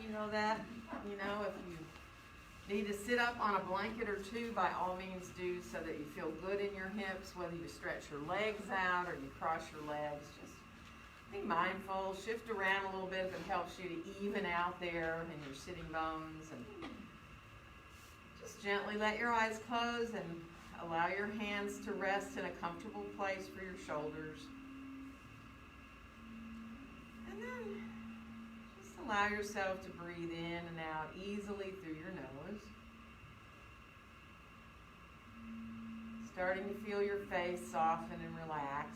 you know that. You know, if you need to sit up on a blanket or two, by all means do, so that you feel good in your hips, whether you stretch your legs out or you cross your legs. Just be mindful, shift around a little bit if it helps you to even out there in your sitting bones, and just gently let your eyes close and allow your hands to rest in a comfortable place for your shoulders. And then just allow yourself to breathe in and out easily through your nose. Starting to feel your face soften and relax.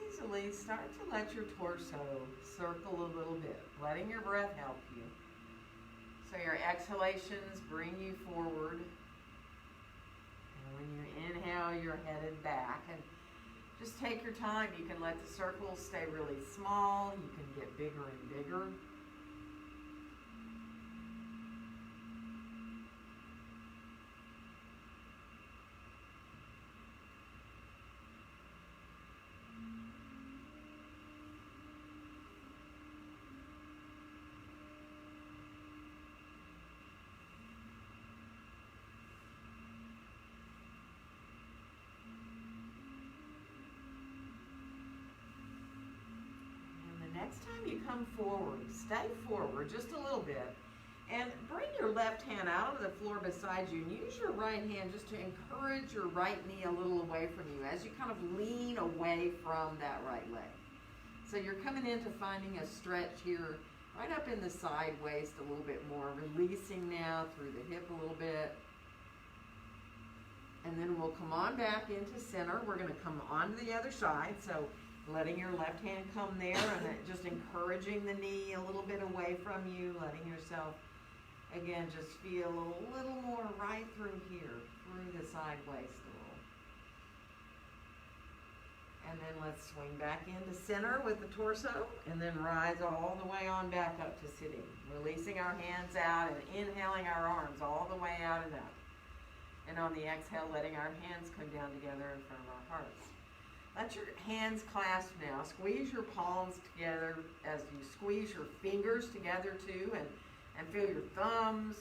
Easily start to let your torso circle a little bit, letting your breath help you. So your exhalations bring you forward, and when you inhale, you're headed back. And just take your time. You can let the circles stay really small. You can get bigger and bigger. Next time you come forward, stay forward just a little bit, and bring your left hand out of the floor beside you, and use your right hand just to encourage your right knee a little away from you as you kind of lean away from that right leg. So you're coming into finding a stretch here right up in the side waist a little bit more, releasing now through the hip a little bit. And then we'll come on back into center. We're going to come on to the other side, so letting your left hand come there and just encouraging the knee a little bit away from you, letting yourself, again, just feel a little more right through here, through the side waist a little. And then let's swing back into center with the torso, and then rise all the way on back up to sitting, releasing our hands out and inhaling our arms all the way out and up. And on the exhale, letting our hands come down together in front of our hearts. Let your hands clasp now. Squeeze your palms together as you squeeze your fingers together too, and feel your thumbs.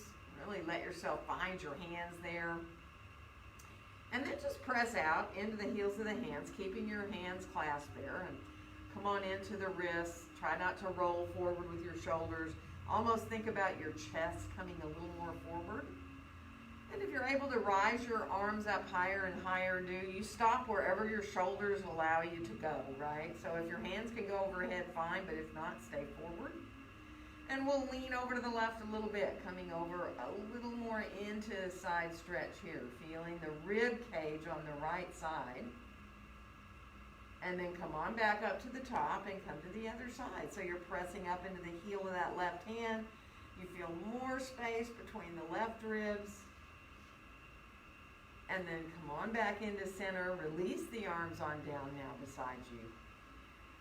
Really let yourself find your hands there. And then just press out into the heels of the hands, keeping your hands clasped there. And come on into the wrists. Try not to roll forward with your shoulders. Almost think about your chest coming a little more forward. And if you're able to rise your arms up higher and higher, you stop wherever your shoulders allow you to go, right? So if your hands can go overhead, fine, but if not, stay forward. And we'll lean over to the left a little bit, coming over a little more into a side stretch here, feeling the rib cage on the right side. And then come on back up to the top and come to the other side. So you're pressing up into the heel of that left hand. You feel more space between the left ribs. And then come on back into center, release the arms on down now beside you.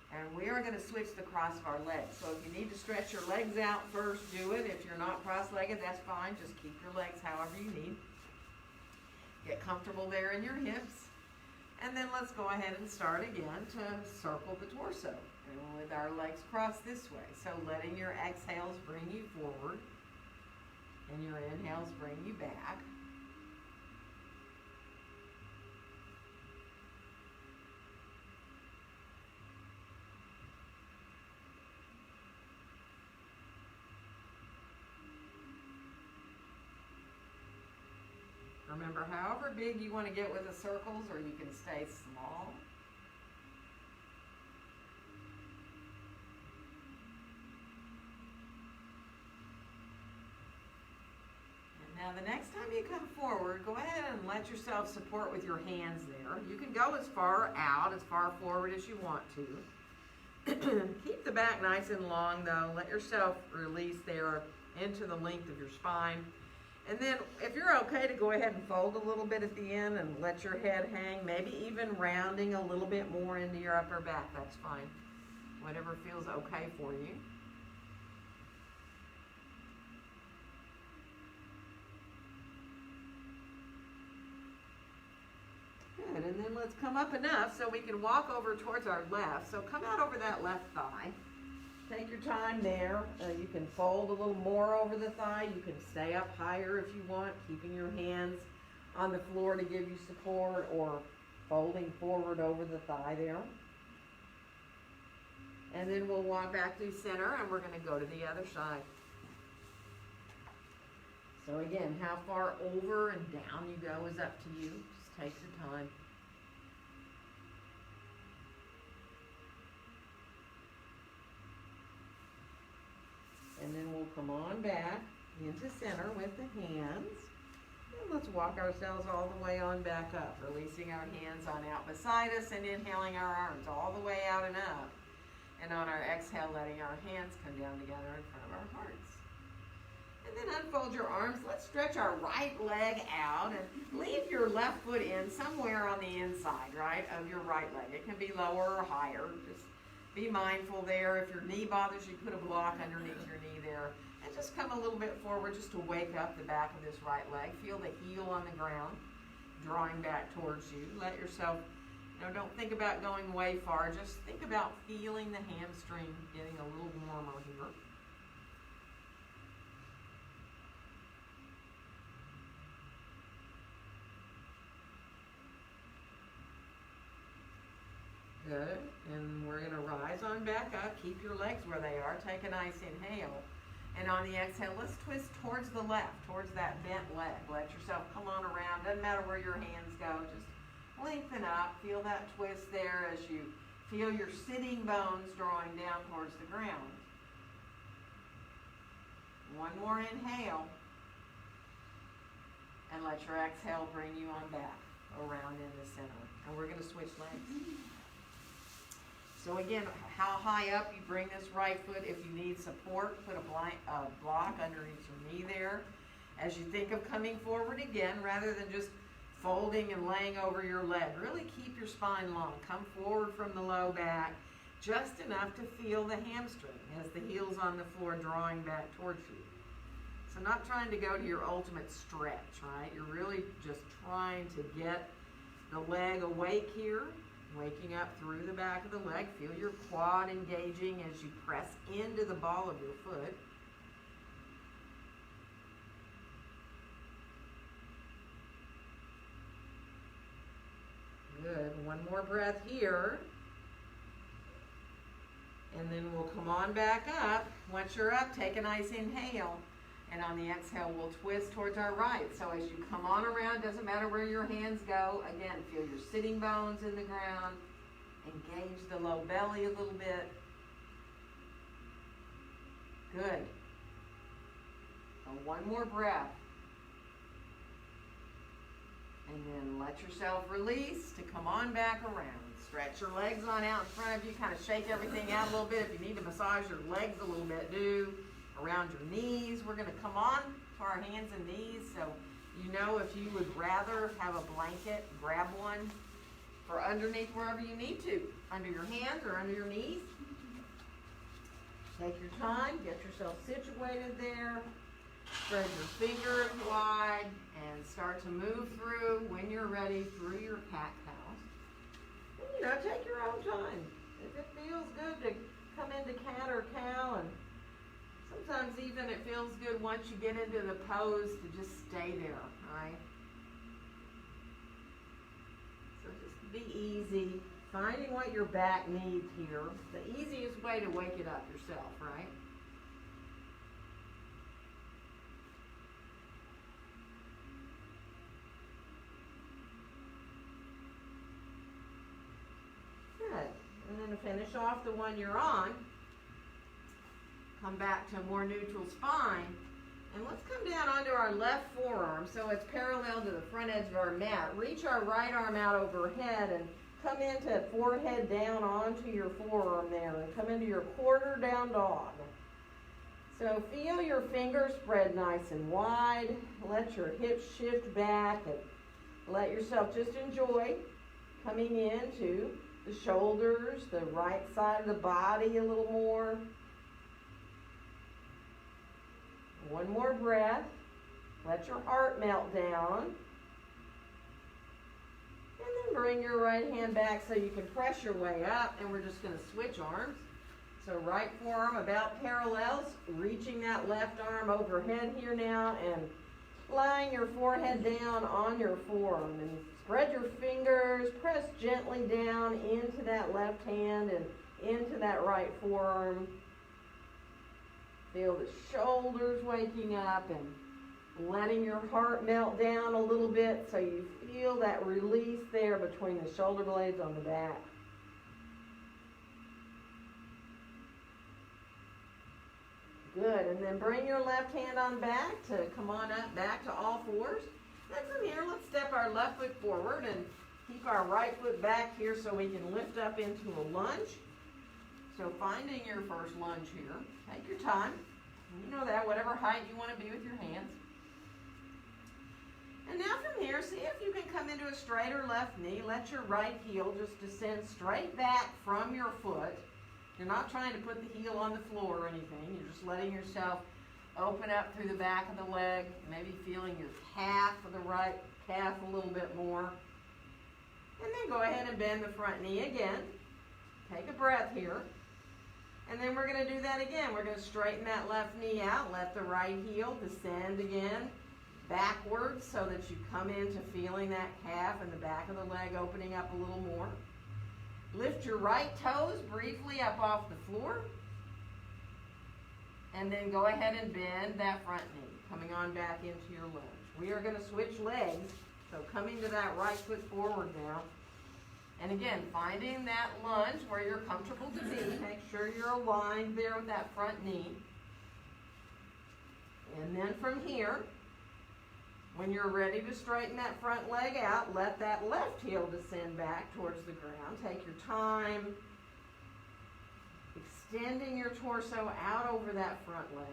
And we are going to switch the cross of our legs. So if you need to stretch your legs out first, do it. If you're not cross-legged, that's fine. Just keep your legs however you need. Get comfortable there in your hips. And then let's go ahead and start again to circle the torso. And with our legs crossed this way. So letting your exhales bring you forward. And your inhales bring you back. Remember, however big you want to get with the circles, or you can stay small. And Now the next time you come forward, go ahead and let yourself support with your hands there. You can go as far out, as far forward as you want to. Keep the back nice and long though. Let yourself release there into the length of your spine. And then if you're okay to go ahead and fold a little bit at the end and let your head hang, maybe even rounding a little bit more into your upper back, that's fine. Whatever feels okay for you. Good, and then let's come up enough so we can walk over towards our left. So come out over that left thigh. Take your time there. You can fold a little more over the thigh. You can stay up higher if you want, keeping your hands on the floor to give you support, or folding forward over the thigh there. And then we'll walk back through center, and we're going to go to the other side. So again, how far over and down you go is up to you. Just take your time. And then we'll come on back into center with the hands. And let's walk ourselves all the way on back up, releasing our hands on out beside us and inhaling our arms all the way out and up. And on our exhale, letting our hands come down together in front of our hearts. And then unfold your arms. Let's stretch our right leg out and leave your left foot in somewhere on the inside, right, of your right leg. It can be lower or higher. Just be mindful there. If your knee bothers you, put a block underneath your knee there. And just come a little bit forward just to wake up the back of this right leg. Feel the heel on the ground, drawing back towards you. Let yourself, don't think about going way far. Just think about feeling the hamstring getting a little warmer here. Good, and we're going to rise on back up. Keep your legs where they are. Take a nice inhale. And on the exhale, let's twist towards the left, towards that bent leg. Let yourself come on around. Doesn't matter where your hands go. Just lengthen up. Feel that twist there as you feel your sitting bones drawing down towards the ground. One more inhale. And let your exhale bring you on back around in the center. And we're going to switch legs. So again, how high up you bring this right foot. If you need support, put a block underneath your knee there. As you think of coming forward again, rather than just folding and laying over your leg, really keep your spine long. Come forward from the low back, just enough to feel the hamstring as the heel's on the floor drawing back towards you. So not trying to go to your ultimate stretch, right? You're really just trying to get the leg awake here. Waking up through the back of the leg. Feel your quad engaging as you press into the ball of your foot. Good. One more breath here. And then we'll come on back up. Once you're up, take a nice inhale. And on the exhale, we'll twist towards our right. So as you come on around, doesn't matter where your hands go. Again, feel your sitting bones in the ground. Engage the low belly a little bit. Good. So one more breath. And then let yourself release to come on back around. Stretch your legs on out in front of you. Kind of shake everything out a little bit. If you need to massage your legs a little bit, do. Around your knees. We're going to come on to our hands and knees. So if you would rather have a blanket, grab one for underneath wherever you need to. Under your hands or under your knees. Take your time. Get yourself situated there. Spread your fingers wide and start to move through, when you're ready, through your cat-cows. And, take your own time. If it feels good to come into cat or cow, and sometimes even it feels good once you get into the pose to just stay there, right? So just be easy, finding what your back needs here. The easiest way to wake it up yourself, right? Good. And then to finish off the one you're on, come back to a more neutral spine. And let's come down onto our our left forearm so it's parallel to the front edge of our mat. Reach our right arm out overhead and come into forehead down onto your forearm there and come into your quarter down dog. So feel your fingers spread nice and wide. Let your hips shift back and let yourself just enjoy coming into the shoulders, the right side of the body a little more. One more breath. Let your heart melt down. And then bring your right hand back so you can press your way up, and we're just going to switch arms. So right forearm about parallels, reaching that left arm overhead here now, and lying your forehead down on your forearm. And spread your fingers, press gently down into that left hand and into that right forearm. Feel the shoulders waking up and letting your heart melt down a little bit so you feel that release there between the shoulder blades on the back. Good, and then bring your left hand on back to come on up back to all fours. And from here, let's step our left foot forward and keep our right foot back here so we can lift up into a lunge. So finding your first lunge here, take your time. You know that, whatever height you want to be with your hands. And now from here, see if you can come into a straighter left knee. Let your right heel just descend straight back from your foot. You're not trying to put the heel on the floor or anything. You're just letting yourself open up through the back of the leg, maybe feeling your calf of the right calf a little bit more. And then go ahead and bend the front knee again. Take a breath here. And then we're going to do that again. We're going to straighten that left knee out. Let the right heel descend again backwards so that you come into feeling that calf and the back of the leg opening up a little more. Lift your right toes briefly up off the floor. And then go ahead and bend that front knee, coming on back into your lunge. We are going to switch legs, so coming to that right foot forward now. And again, finding that lunge where you're comfortable to be. Make sure you're aligned there with that front knee. And then from here, when you're ready to straighten that front leg out, let that left heel descend back towards the ground. Take your time, extending your torso out over that front leg.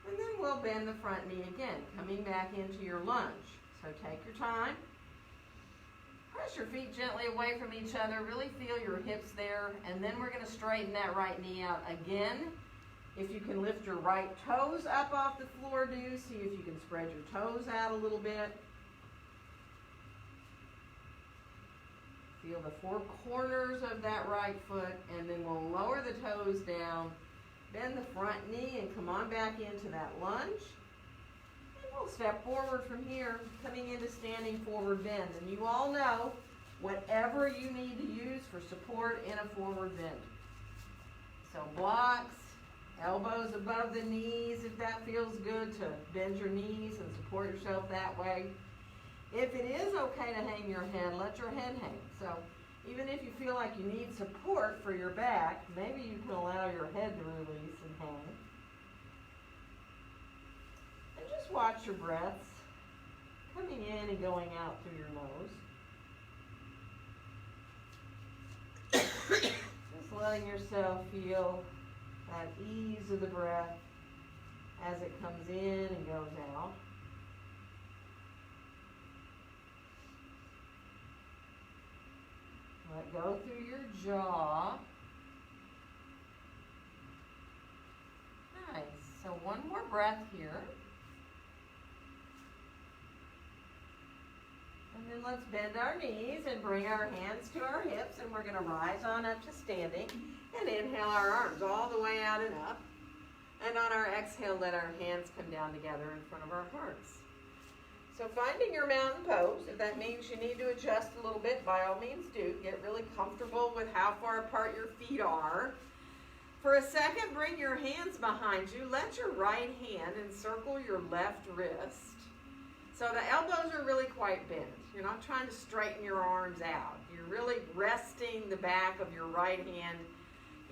And then we'll bend the front knee again, coming back into your lunge. So take your time. Press your feet gently away from each other. Really feel your hips there. And then we're going to straighten that right knee out again. If you can lift your right toes up off the floor, do. See if you can spread your toes out a little bit. Feel the four corners of that right foot, and then we'll lower the toes down, bend the front knee, and come on back into that lunge. And we'll step forward from here, coming into standing forward bend. And you all know, whatever you need to use for support in a forward bend. So blocks, elbows above the knees if that feels good, to bend your knees and support yourself that way. If it is okay to hang your head, let your head hang. So even if you feel like you need support for your back, maybe you can allow your head to release and hang. And just watch your breaths coming in and going out through your nose. Just letting yourself feel that ease of the breath as it comes in and goes out. Let go through your jaw. Nice. So one more breath here. And then let's bend our knees and bring our hands to our hips, and we're going to rise on up to standing and inhale our arms all the way out and up. And on our exhale, let our hands come down together in front of our hearts. So finding your mountain pose, if that means you need to adjust a little bit, by all means do. Get really comfortable with how far apart your feet are. For a second, bring your hands behind you. Let your right hand encircle your left wrist. So the elbows are really quite bent. You're not trying to straighten your arms out. You're really resting the back of your right hand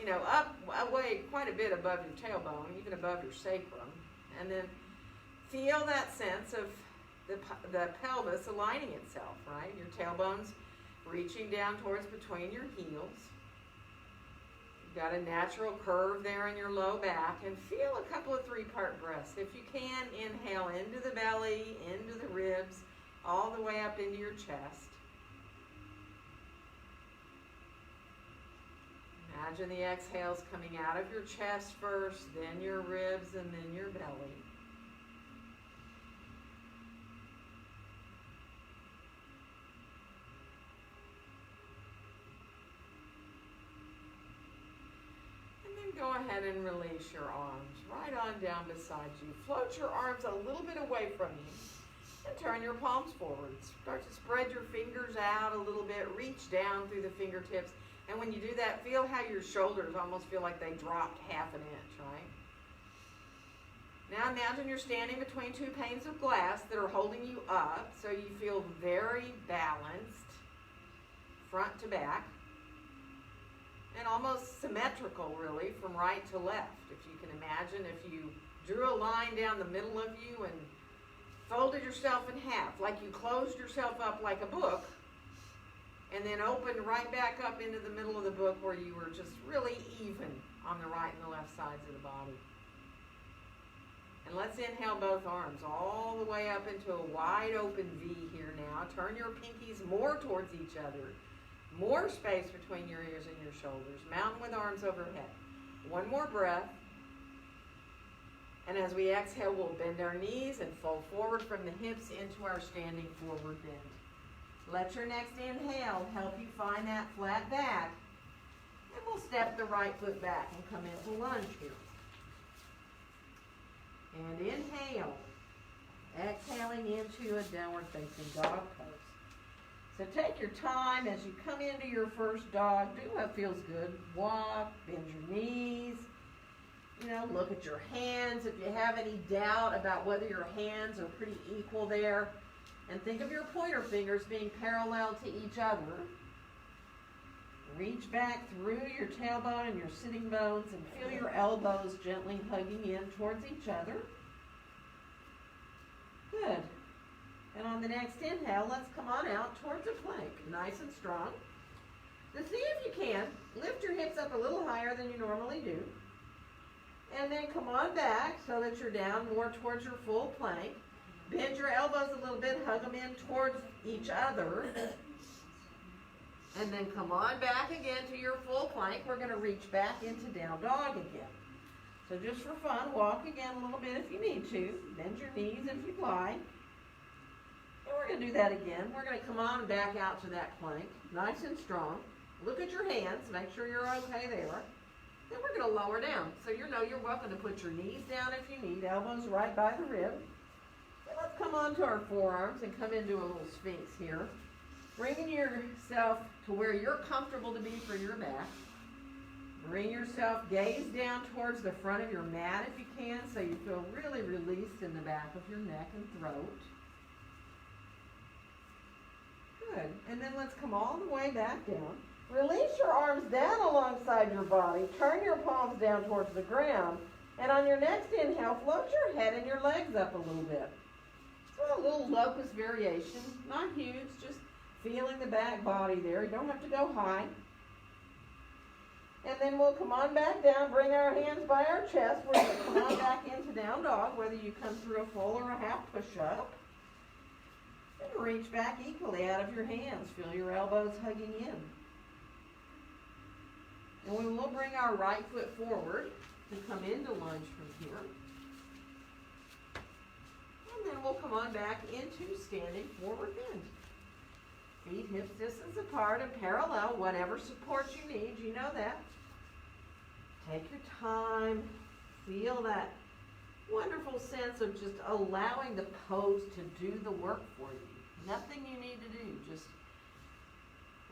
up away quite a bit above your tailbone, even above your sacrum. And then feel that sense of the pelvis aligning itself, right? Your tailbone's reaching down towards between your heels. You've got a natural curve there in your low back. And feel a couple of three-part breaths. If you can, inhale into the belly, into the ribs, all the way up into your chest. Imagine the exhales coming out of your chest first, then your ribs, and then your belly. And then go ahead and release your arms right on down beside you. Float your arms a little bit away from you and turn your palms forward. Start to spread your fingers out a little bit. Reach down through the fingertips. And when you do that, feel how your shoulders almost feel like they dropped half an inch, right? Now imagine you're standing between two panes of glass that are holding you up, so you feel very balanced, front to back, and almost symmetrical, really, from right to left. If you can imagine, if you drew a line down the middle of you and folded yourself in half, like you closed yourself up like a book, and then open right back up into the middle of the book where you were just really even on the right and the left sides of the body. And let's inhale both arms all the way up into a wide open V here now. Turn your pinkies more towards each other. More space between your ears and your shoulders. Mountain with arms overhead. One more breath. And as we exhale, we'll bend our knees and fold forward from the hips into our standing forward bend. Let your next inhale help you find that flat back. And we'll step the right foot back and come into lunge here. And inhale. Exhaling into a downward facing dog pose. So take your time as you come into your first dog. Do what feels good. Walk, bend your knees. Look at your hands. If you have any doubt about whether your hands are pretty equal there, and think of your pointer fingers being parallel to each other. Reach back through your tailbone and your sitting bones and feel your elbows gently hugging in towards each other. Good. And on the next inhale, let's come on out towards a plank, nice and strong. To see if you can, lift your hips up a little higher than you normally do. And then come on back so that you're down more towards your full plank. Bend your elbows a little bit, hug them in towards each other. And then come on back again to your full plank. We're going to reach back into down dog again. So just for fun, walk again a little bit if you need to. Bend your knees if you'd like. And we're going to do that again. We're going to come on and back out to that plank, nice and strong. Look at your hands, make sure you're okay there. Then we're going to lower down. So you're welcome to put your knees down if you need, elbows right by the rib. Let's come onto our forearms and come into a little sphinx here. Bringing yourself to where you're comfortable to be for your back. Bring yourself, gaze down towards the front of your mat if you can, so you feel really released in the back of your neck and throat. Good. And then let's come all the way back down. Release your arms down alongside your body. Turn your palms down towards the ground. And on your next inhale, float your head and your legs up a little bit. So a little locust variation, not huge, just feeling the back body there. You don't have to go high. And then we'll come on back down, bring our hands by our chest. We're going to come on back into down dog, whether you come through a full or a half push-up. And reach back equally out of your hands. Feel your elbows hugging in. And we will bring our right foot forward to come into lunge from here. And then we'll come on back into standing forward bend. Feet hips distance apart and parallel, whatever support you need, you know that. Take your time, feel that wonderful sense of just allowing the pose to do the work for you. Nothing you need to do, just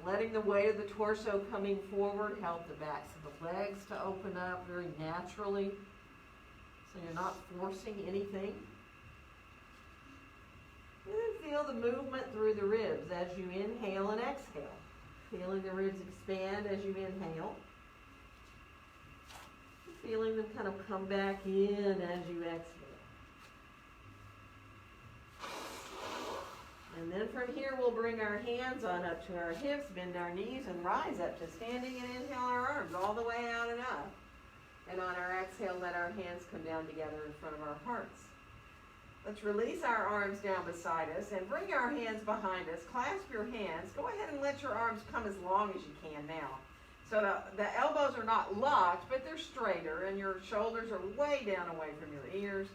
letting the weight of the torso coming forward help the backs of the legs to open up very naturally, so you're not forcing anything. And then feel the movement through the ribs as you inhale and exhale. Feeling the ribs expand as you inhale. feeling them kind of come back in as you exhale. And then from here, we'll bring our hands on up to our hips, bend our knees, and rise up to standing, and inhale our arms all the way out and up. And on our exhale, let our hands come down together in front of our hearts. Let's release our arms down beside us and bring our hands behind us. Clasp your hands. Go ahead and let your arms come as long as you can now. So the elbows are not locked, but they're straighter, and your shoulders are way down away from your ears.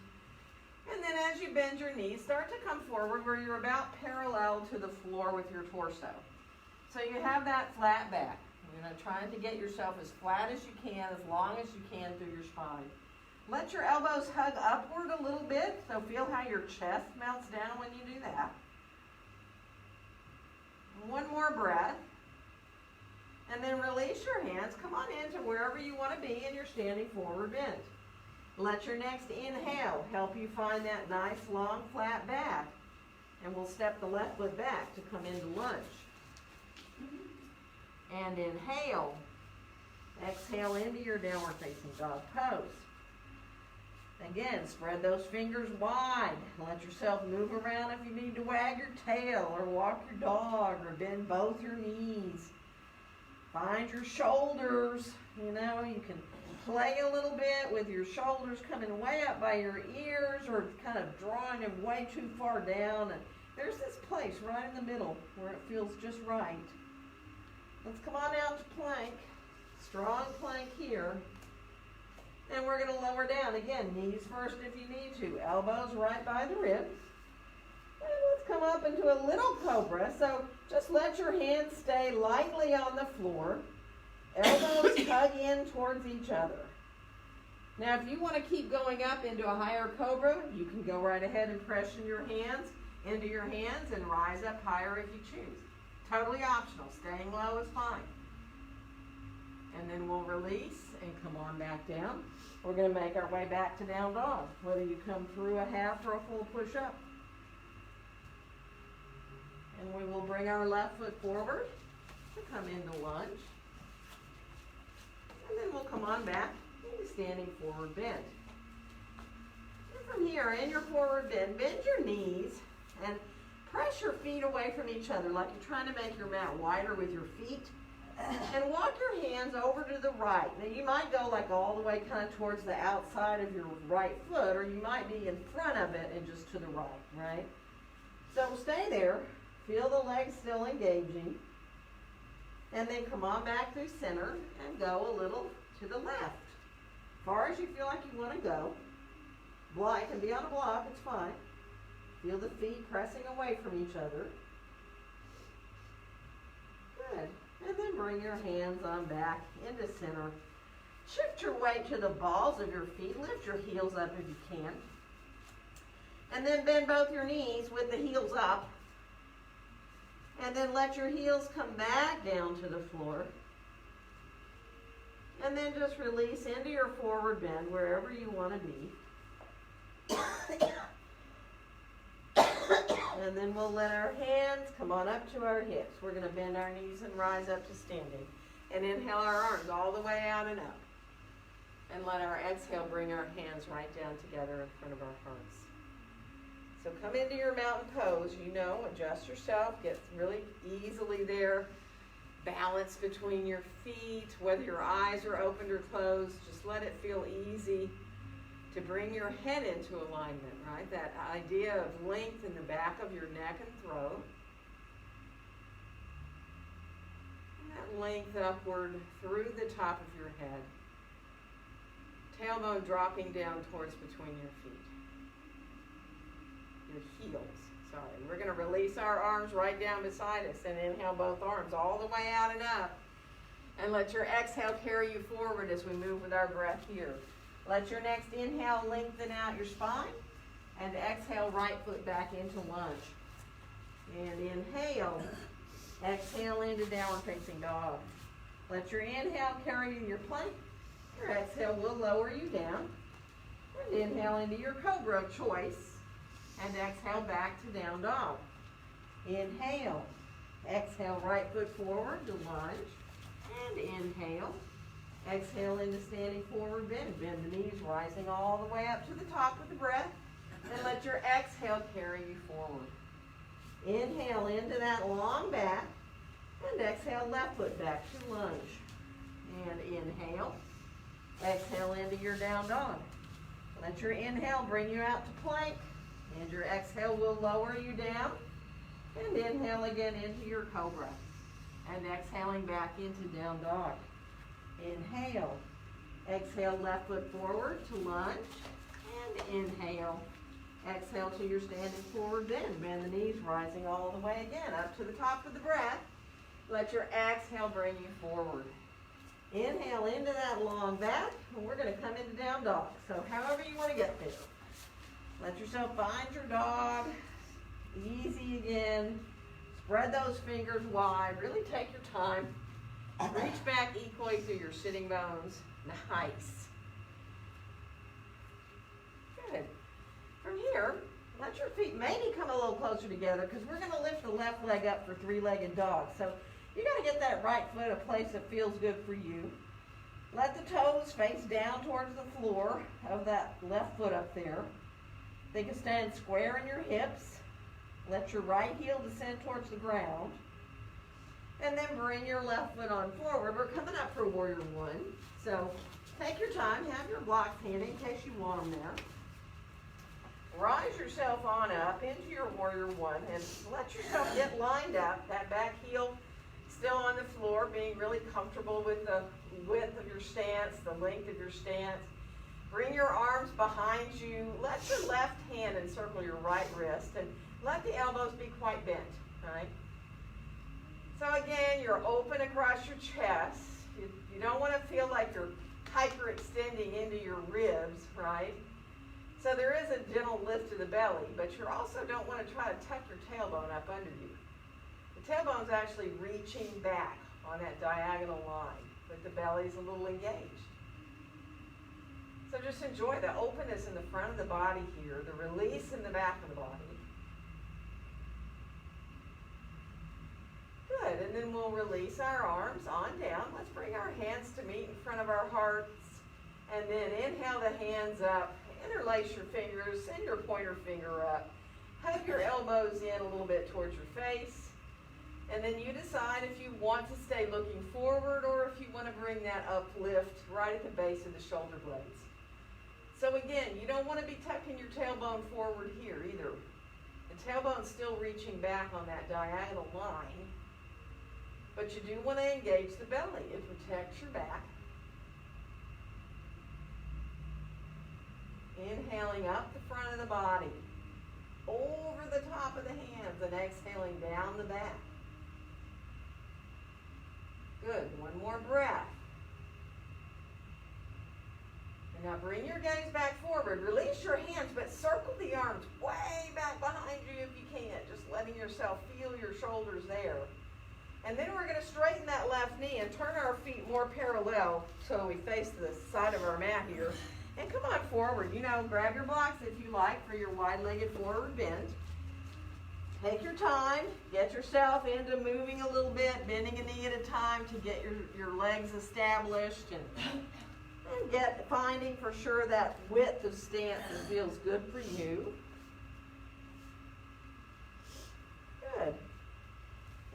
And then as you bend your knees, start to come forward where you're about parallel to the floor with your torso. So you have that flat back. You're going to try to get yourself as flat as you can, as long as you can through your spine. Let your elbows hug upward a little bit, so feel how your chest melts down when you do that. One more breath. And then release your hands. Come on into wherever you want to be in your standing forward bend. Let your next inhale help you find that nice, long, flat back. And we'll step the left foot back to come into lunge. And inhale. Exhale into your downward facing dog pose. Again, spread those fingers wide. Let yourself move around if you need to wag your tail or walk your dog or bend both your knees. Find your shoulders. You know, you can play a little bit with your shoulders coming way up by your ears or kind of drawing them way too far down. And there's this place right in the middle where it feels just right. Let's come on out to plank. Strong plank here. And we're going to lower down. Again, knees first if you need to. Elbows right by the ribs. And let's come up into a little cobra. So just let your hands stay lightly on the floor. Elbows hug in towards each other. Now, if you want to keep going up into a higher cobra, you can go right ahead and press your hands into your hands and rise up higher if you choose. Totally optional. Staying low is fine. And then we'll release and come on back down. We're going to make our way back to down dog, whether you come through a half or a full push-up. And we will bring our left foot forward to come into lunge. And then we'll come on back into standing forward bend. And from here, in your forward bend your knees and press your feet away from each other like you're trying to make your mat wider with your feet. And walk your hands over to the right. Now you might go like all the way kind of towards the outside of your right foot, or you might be in front of it and just to the right? So stay there. Feel the legs still engaging. And then come on back through center and go a little to the left. As far as you feel like you want to go. It can be on a block, it's fine. Feel the feet pressing away from each other. Good. And then bring your hands on back into center. Shift your weight to the balls of your feet. Lift your heels up if you can. And then bend both your knees with the heels up. And then let your heels come back down to the floor. And then just release into your forward bend wherever you want to be. And then we'll let our hands come on up to our hips. We're going to bend our knees and rise up to standing. And inhale our arms all the way out and up. And let our exhale bring our hands right down together in front of our hearts. So come into your mountain pose. You know, adjust yourself. Get really easily there. Balance between your feet. Whether your eyes are opened or closed, just let it feel easy to bring your head into alignment, right? That idea of length in the back of your neck and throat. And that length upward through the top of your head. Tailbone dropping down towards between your feet. Your heels, sorry. We're going to release our arms right down beside us and inhale both arms all the way out and up. And let your exhale carry you forward as we move with our breath here. Let your next inhale lengthen out your spine, and exhale right foot back into lunge. And inhale, exhale into downward facing dog. Let your inhale carry you in your plank. Your exhale will lower you down. And inhale into your cobra of choice, and exhale back to down dog. Inhale, exhale right foot forward to lunge, and inhale. Exhale into standing forward bend. Bend the knees, rising all the way up to the top with the breath. And let your exhale carry you forward. Inhale into that long back. And exhale, left foot back to lunge. And inhale. Exhale into your down dog. Let your inhale bring you out to plank. And your exhale will lower you down. And inhale again into your cobra. And exhaling back into down dog. Inhale. Exhale, left foot forward to lunge. And inhale. Exhale to your standing forward bend. Bend the knees, rising all the way again up to the top of the breath. Let your exhale bring you forward. Inhale into that long back. And we're going to come into down dog. So however you want to get there. Let yourself find your dog. Easy again. Spread those fingers wide. Really take your time. Reach back equally through your sitting bones. Nice. Good. From here, let your feet maybe come a little closer together because we're going to lift the left leg up for three-legged dog. So you got to get that right foot a place that feels good for you. Let the toes face down towards the floor of that left foot up there. They can stand square in your hips. Let your right heel descend towards the ground. And then bring your left foot on forward. We're coming up for warrior one. So take your time. Have your blocks handy in case you want them there. Rise yourself on up into your warrior one and let yourself get lined up. That back heel still on the floor, being really comfortable with the width of your stance, the length of your stance. Bring your arms behind you. Let your left hand encircle your right wrist and let the elbows be quite bent, right? So again, you're open across your chest. You don't want to feel like you're hyperextending into your ribs, right? So there is a gentle lift to the belly, but you also don't want to try to tuck your tailbone up under you. The tailbone's actually reaching back on that diagonal line, but the belly's a little engaged. So just enjoy the openness in the front of the body here, the release in the back of the body. Good, and then we'll release our arms on down. Let's bring our hands to meet in front of our hearts. And then inhale the hands up. Interlace your fingers, send your pointer finger up. Hug your elbows in a little bit towards your face. And then you decide if you want to stay looking forward or if you want to bring that uplift right at the base of the shoulder blades. So again, you don't want to be tucking your tailbone forward here either. The tailbone's still reaching back on that diagonal line. But you do want to engage the belly. It protects your back. Inhaling up the front of the body, over the top of the hands, and exhaling down the back. Good. One more breath. And now bring your gaze back forward. Release your hands, but circle the arms way back behind you if you can. Just letting yourself feel your shoulders there. And then we're going to straighten that left knee and turn our feet more parallel so we face the side of our mat here. And come on forward. You know, grab your blocks if you like for your wide-legged forward bend. Take your time. Get yourself into moving a little bit, bending a knee at a time to get your legs established and finding for sure that width of stance that feels good for you. Good.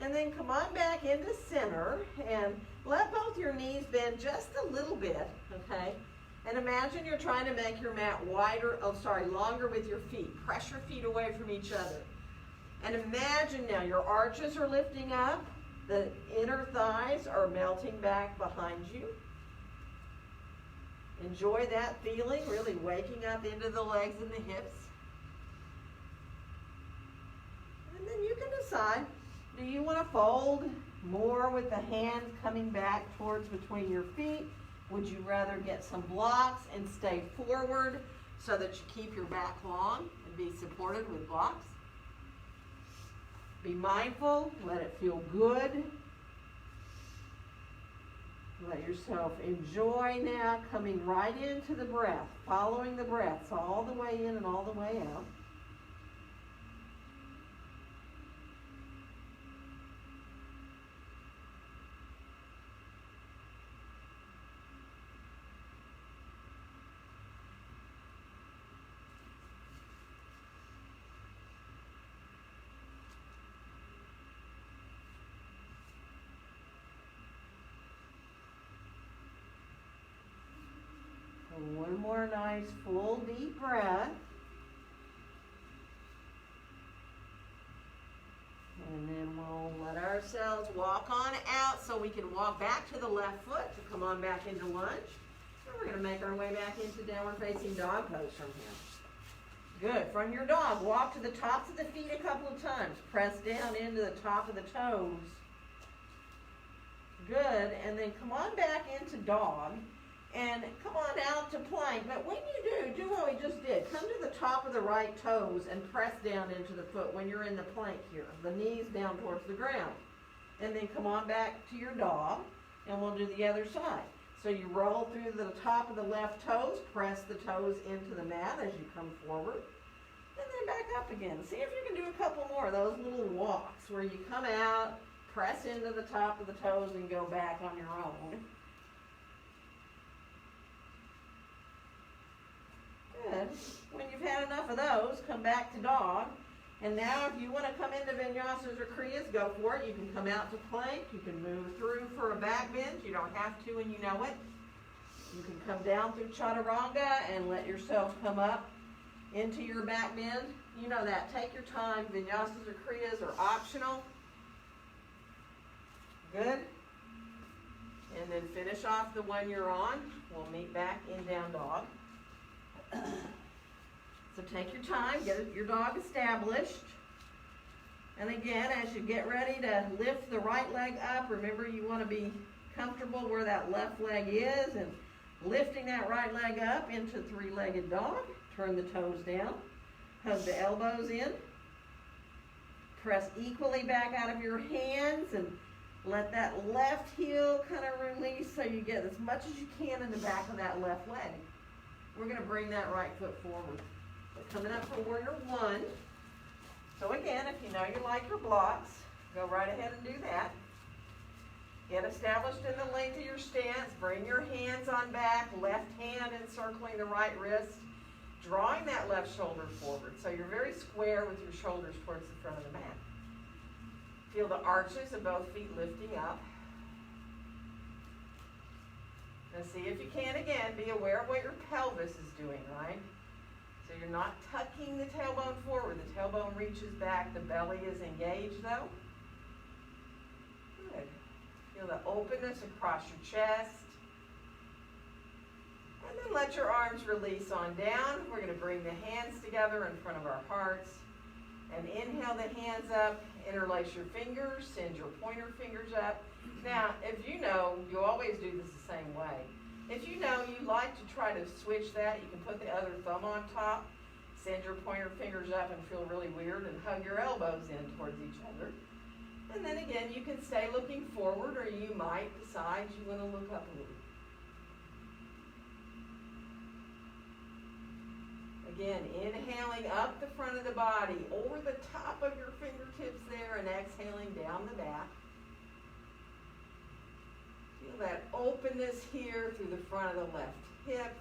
And then come on back into center and let both your knees bend just a little bit, okay? And imagine you're trying to make your mat longer with your feet. Press your feet away from each other. And imagine now your arches are lifting up. The inner thighs are melting back behind you. Enjoy that feeling, really waking up into the legs and the hips. And then you can decide, do you want to fold more with the hands coming back towards between your feet? Would you rather get some blocks and stay forward so that you keep your back long and be supported with blocks? Be mindful, let it feel good. Let yourself enjoy now coming right into the breath, following the breaths all the way in and all the way out. more nice full deep breath. And then we'll let ourselves walk on out so we can walk back to the left foot to come on back into lunge. And we're going to make our way back into downward facing dog pose from here. Good. From your dog, walk to the tops of the feet a couple of times. Press down into the top of the toes. Good. And then come on back into dog. And come on out to plank. But when you do what we just did. Come to the top of the right toes and press down into the foot when you're in the plank here. The knees down towards the ground. And then come on back to your dog. And we'll do the other side. So you roll through the top of the left toes. Press the toes into the mat as you come forward. And then back up again. See if you can do a couple more of those little walks where you come out, press into the top of the toes, and go back on your own. Good. When you've had enough of those, come back to dog. And now if you want to come into vinyasas or kriyas, go for it. You can come out to plank. You can move through for a back bend. You don't have to when you know it. You can come down through chaturanga and let yourself come up into your back bend. You know that. Take your time. Vinyasas or kriyas are optional. Good. And then finish off the one you're on. We'll meet back in down dog. So take your time, get your dog established. And again, as you get ready to lift the right leg up, remember you want to be comfortable where that left leg is, and lifting that right leg up into three-legged dog. Turn the toes down, hug the elbows in. Press equally back out of your hands and let that left heel kind of release so you get as much as you can in the back of that left leg. We're going to bring that right foot forward. So coming up for warrior one. So again, if you know you like your blocks, go right ahead and do that. Get established in the length of your stance. Bring your hands on back, left hand encircling the right wrist, drawing that left shoulder forward. So you're very square with your shoulders towards the front of the mat. Feel the arches of both feet lifting up. And see if you can, again, be aware of what your pelvis is doing, right? So you're not tucking the tailbone forward. The tailbone reaches back. The belly is engaged, though. Good. Feel the openness across your chest. And then let your arms release on down. We're going to bring the hands together in front of our hearts. And inhale the hands up. Interlace your fingers. Send your pointer fingers up. Now, if you know, you always do this the same way. If you know you like to try to switch that, you can put the other thumb on top, send your pointer fingers up and feel really weird, and hug your elbows in towards each other. And then again, you can stay looking forward, or you might decide you want to look up a little. Again, inhaling up the front of the body, over the top of your fingertips there, and exhaling down the back. Feel that openness here through the front of the left hip.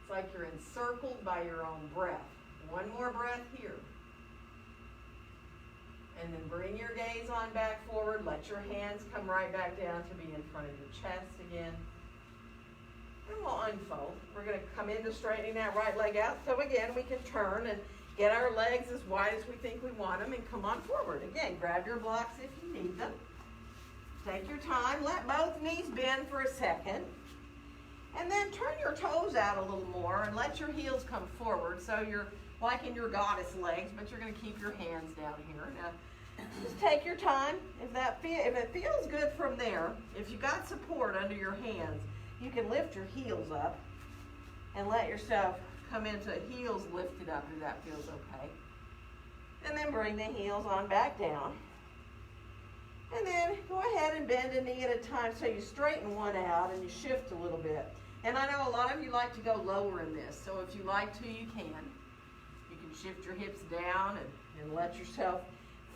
It's like you're encircled by your own breath. One more breath here. And then bring your gaze on back forward. Let your hands come right back down to be in front of your chest again. And we'll unfold. We're going to come into straightening that right leg out. So again, we can turn and get our legs as wide as we think we want them and come on forward. Again, grab your blocks if you need them. Take your time. Let both knees bend for a second. And then turn your toes out a little more and let your heels come forward. So you're like in your goddess legs, but you're going to keep your hands down here. Now, just take your time. If it feels good from there, if you got support under your hands, you can lift your heels up and let yourself come into heels lifted up if that feels okay. And then bring the heels on back down. And then go ahead and bend a knee at a time so you straighten one out and you shift a little bit. And I know a lot of you like to go lower in this, so if you like to, you can. You can shift your hips down and let yourself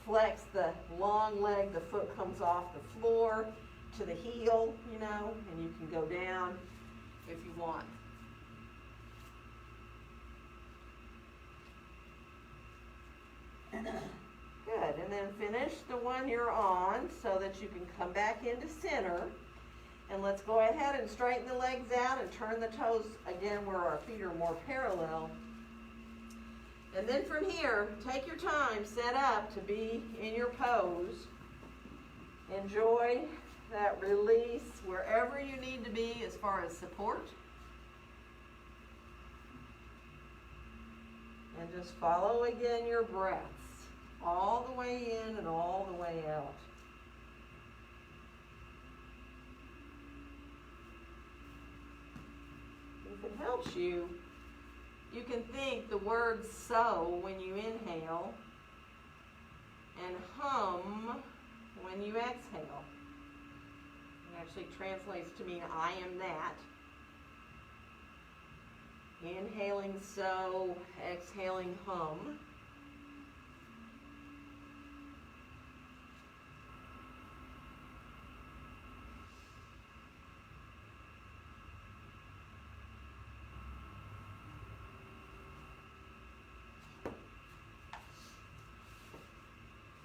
flex the long leg. The foot comes off the floor to the heel, you know, and you can go down if you want. Good, and then finish the one you're on so that you can come back into center. And let's go ahead and straighten the legs out and turn the toes again where our feet are more parallel. And then from here, take your time, set up to be in your pose. Enjoy that release wherever you need to be as far as support. And just follow again your breaths, all the way in and all the way out. If it helps you, you can think the word so when you inhale and hum when you exhale. It actually translates to mean I am that. Inhaling so, exhaling hum.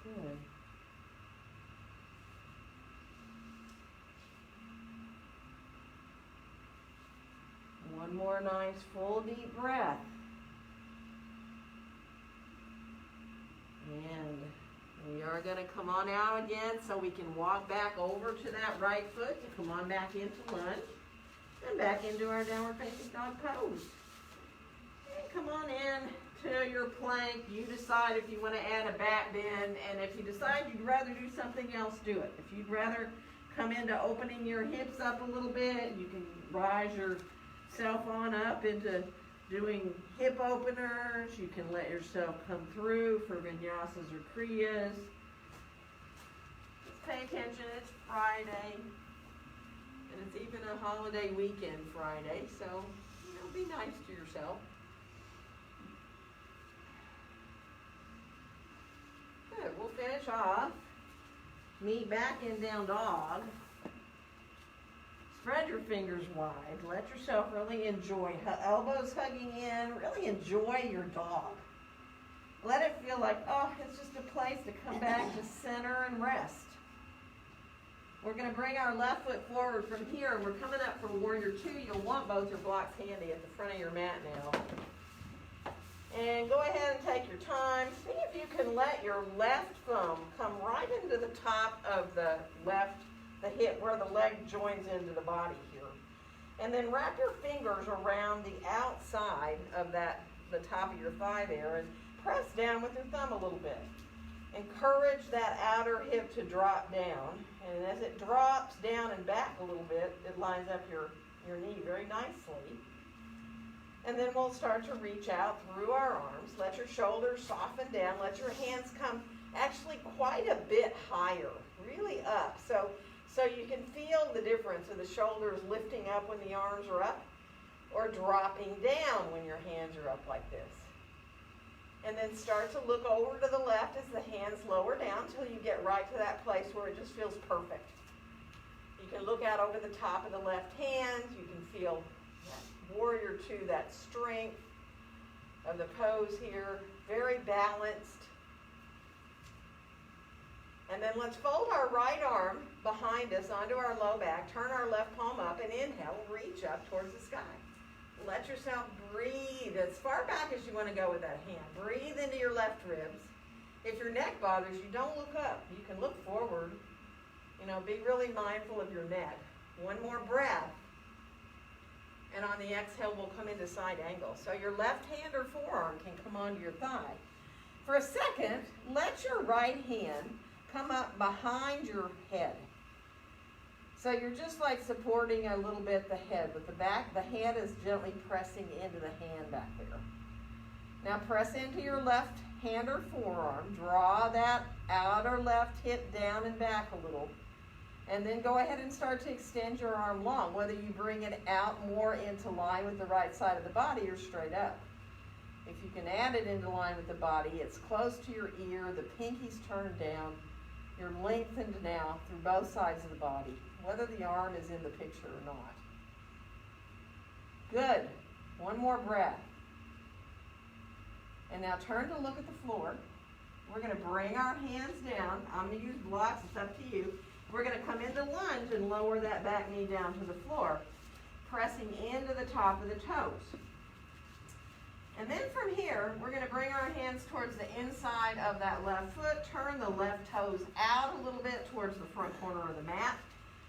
Good. One more nice full deep breath. And we are going to come on out again so we can walk back over to that right foot to come on back into lunge and back into our downward facing dog pose. And come on in to your plank. You decide if you want to add a back bend, and if you decide you'd rather do something else, do it. If you'd rather come into opening your hips up a little bit, you can rise yourself on up into doing hip openers. You can let yourself come through for vinyasas or kriyas. Just pay attention, it's Friday, and it's even a holiday weekend Friday, so, be nice to yourself. Good, we'll finish off. Meet back in down dog. Spread your fingers wide. Let yourself really enjoy. Elbows hugging in. Really enjoy your dog. Let it feel like, it's just a place to come back to center and rest. We're going to bring our left foot forward from here. We're coming up for Warrior 2. You'll want both your blocks handy at the front of your mat now. And go ahead and take your time. See if you can let your left thumb come right into the top of the hip where the leg joins into the body here. And then wrap your fingers around the outside of the top of your thigh there and press down with your thumb a little bit. Encourage that outer hip to drop down. And as it drops down and back a little bit, it lines up your knee very nicely. And then we'll start to reach out through our arms. Let your shoulders soften down. Let your hands come actually quite a bit higher, really up. So you can feel the difference of the shoulders lifting up when the arms are up or dropping down when your hands are up like this. And then start to look over to the left as the hands lower down until you get right to that place where it just feels perfect. You can look out over the top of the left hand. You can feel Warrior 2, that strength of the pose here, very balanced. And then let's fold our right arm behind us onto our low back, turn our left palm up, and inhale, reach up towards the sky. Let yourself breathe as far back as you want to go with that hand. Breathe into your left ribs. If your neck bothers you, don't look up. You can look forward. Be really mindful of your neck. One more breath. And on the exhale, we'll come into side angle. So your left hand or forearm can come onto your thigh. For a second, let your right hand come up behind your head. So you're just like supporting a little bit the head with the back. The hand is gently pressing into the hand back there. Now press into your left hand or forearm. Draw that outer left hip down and back a little. And then go ahead and start to extend your arm long, whether you bring it out more into line with the right side of the body or straight up. If you can add it into line with the body, it's close to your ear, the pinky's turned down, you're lengthened now through both sides of the body, whether the arm is in the picture or not. Good. One more breath. And now turn to look at the floor. We're going to bring our hands down. I'm going to use blocks. It's up to you. We're going to come into lunge and lower that back knee down to the floor, pressing into the top of the toes. And then from here, we're going to bring our hands towards the inside of that left foot, turn the left toes out a little bit towards the front corner of the mat.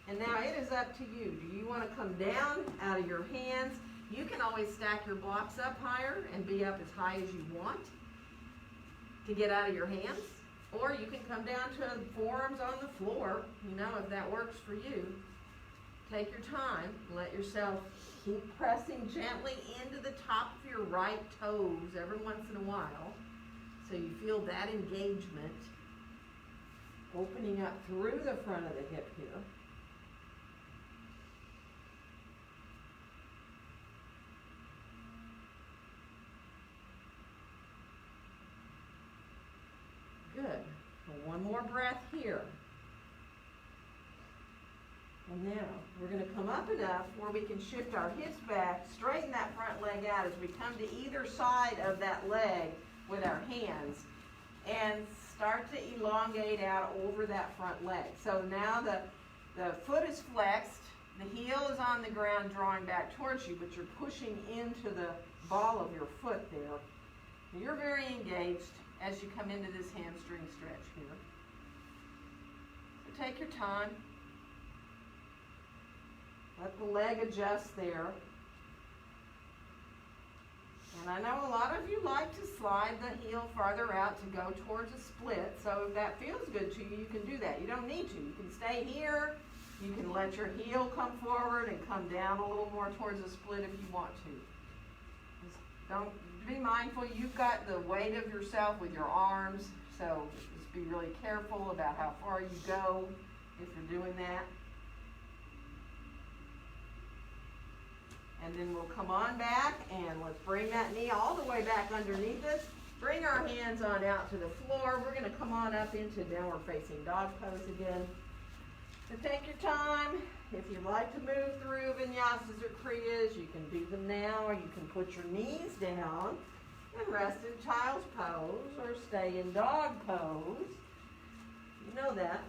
And now it is up to you. Do you want to come down out of your hands? You can always stack your blocks up higher and be up as high as you want to get out of your hands. Or you can come down to forearms on the floor, if that works for you. Take your time. Let yourself keep pressing gently into the top of your right toes every once in a while so you feel that engagement opening up through the front of the hip here. Good. One more breath here. And now we're going to come up enough where we can shift our hips back, straighten that front leg out as we come to either side of that leg with our hands and start to elongate out over that front leg. So now the foot is flexed, the heel is on the ground drawing back towards you, but you're pushing into the ball of your foot there. You're very engaged as you come into this hamstring stretch here. So take your time. Let the leg adjust there. And I know a lot of you like to slide the heel farther out to go towards a split. So if that feels good to you, you can do that. You don't need to. You can stay here. You can let your heel come forward and come down a little more towards a split if you want to. Just don't be mindful. You've got the weight of yourself with your arms. So just be really careful about how far you go if you're doing that. And then we'll come on back and let's bring that knee all the way back underneath us. Bring our hands on out to the floor. We're going to come on up into downward facing dog pose again. So take your time. If you'd like to move through vinyasas or kriyas, you can do them now, or you can put your knees down and rest in child's pose or stay in dog pose. You know that.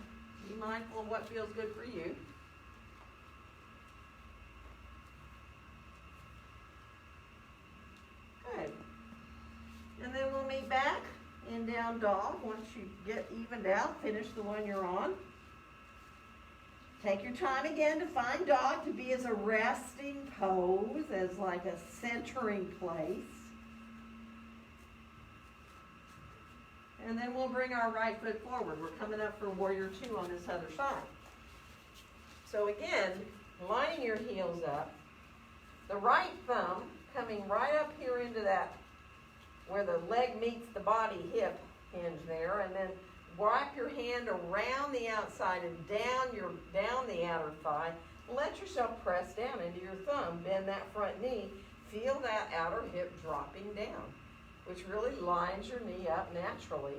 Be mindful of what feels good for you. Good. And then we'll meet back in down dog once you get evened out. Finish the one you're on. Take your time again to find dog to be as a resting pose, as like a centering place. And then we'll bring our right foot forward. We're coming up for warrior two on this other side. So again, lining your heels up. The right thumb coming right up here into that, where the leg meets the body hip hinge there, and then wrap your hand around the outside and down the outer thigh. Let yourself press down into your thumb. Bend that front knee. Feel that outer hip dropping down, which really lines your knee up naturally.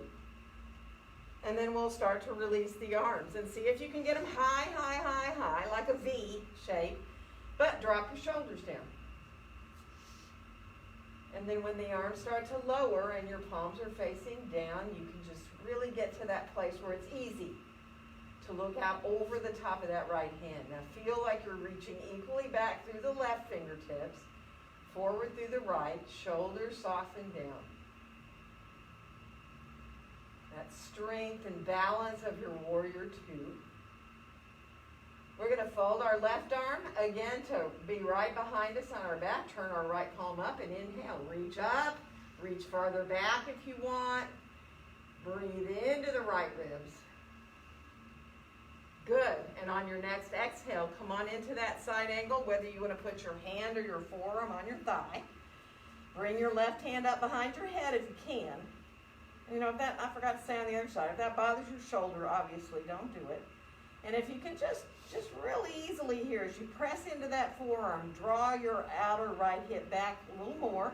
And then we'll start to release the arms and see if you can get them high, high, high, high, like a V shape, but drop your shoulders down. And then when the arms start to lower and your palms are facing down, you can just really get to that place where it's easy to look out over the top of that right hand. Now feel like you're reaching equally back through the left fingertips, forward through the right, shoulders soften down. That strength and balance of your warrior two. We're going to fold our left arm again to be right behind us on our back. Turn our right palm up and inhale. Reach up. Reach farther back if you want. Breathe into the right ribs. Good. And on your next exhale, come on into that side angle, whether you want to put your hand or your forearm on your thigh. Bring your left hand up behind your head if you can. If that, I forgot to say on the other side, if that bothers your shoulder, obviously don't do it. And if you can just really easily here, as you press into that forearm, draw your outer right hip back a little more.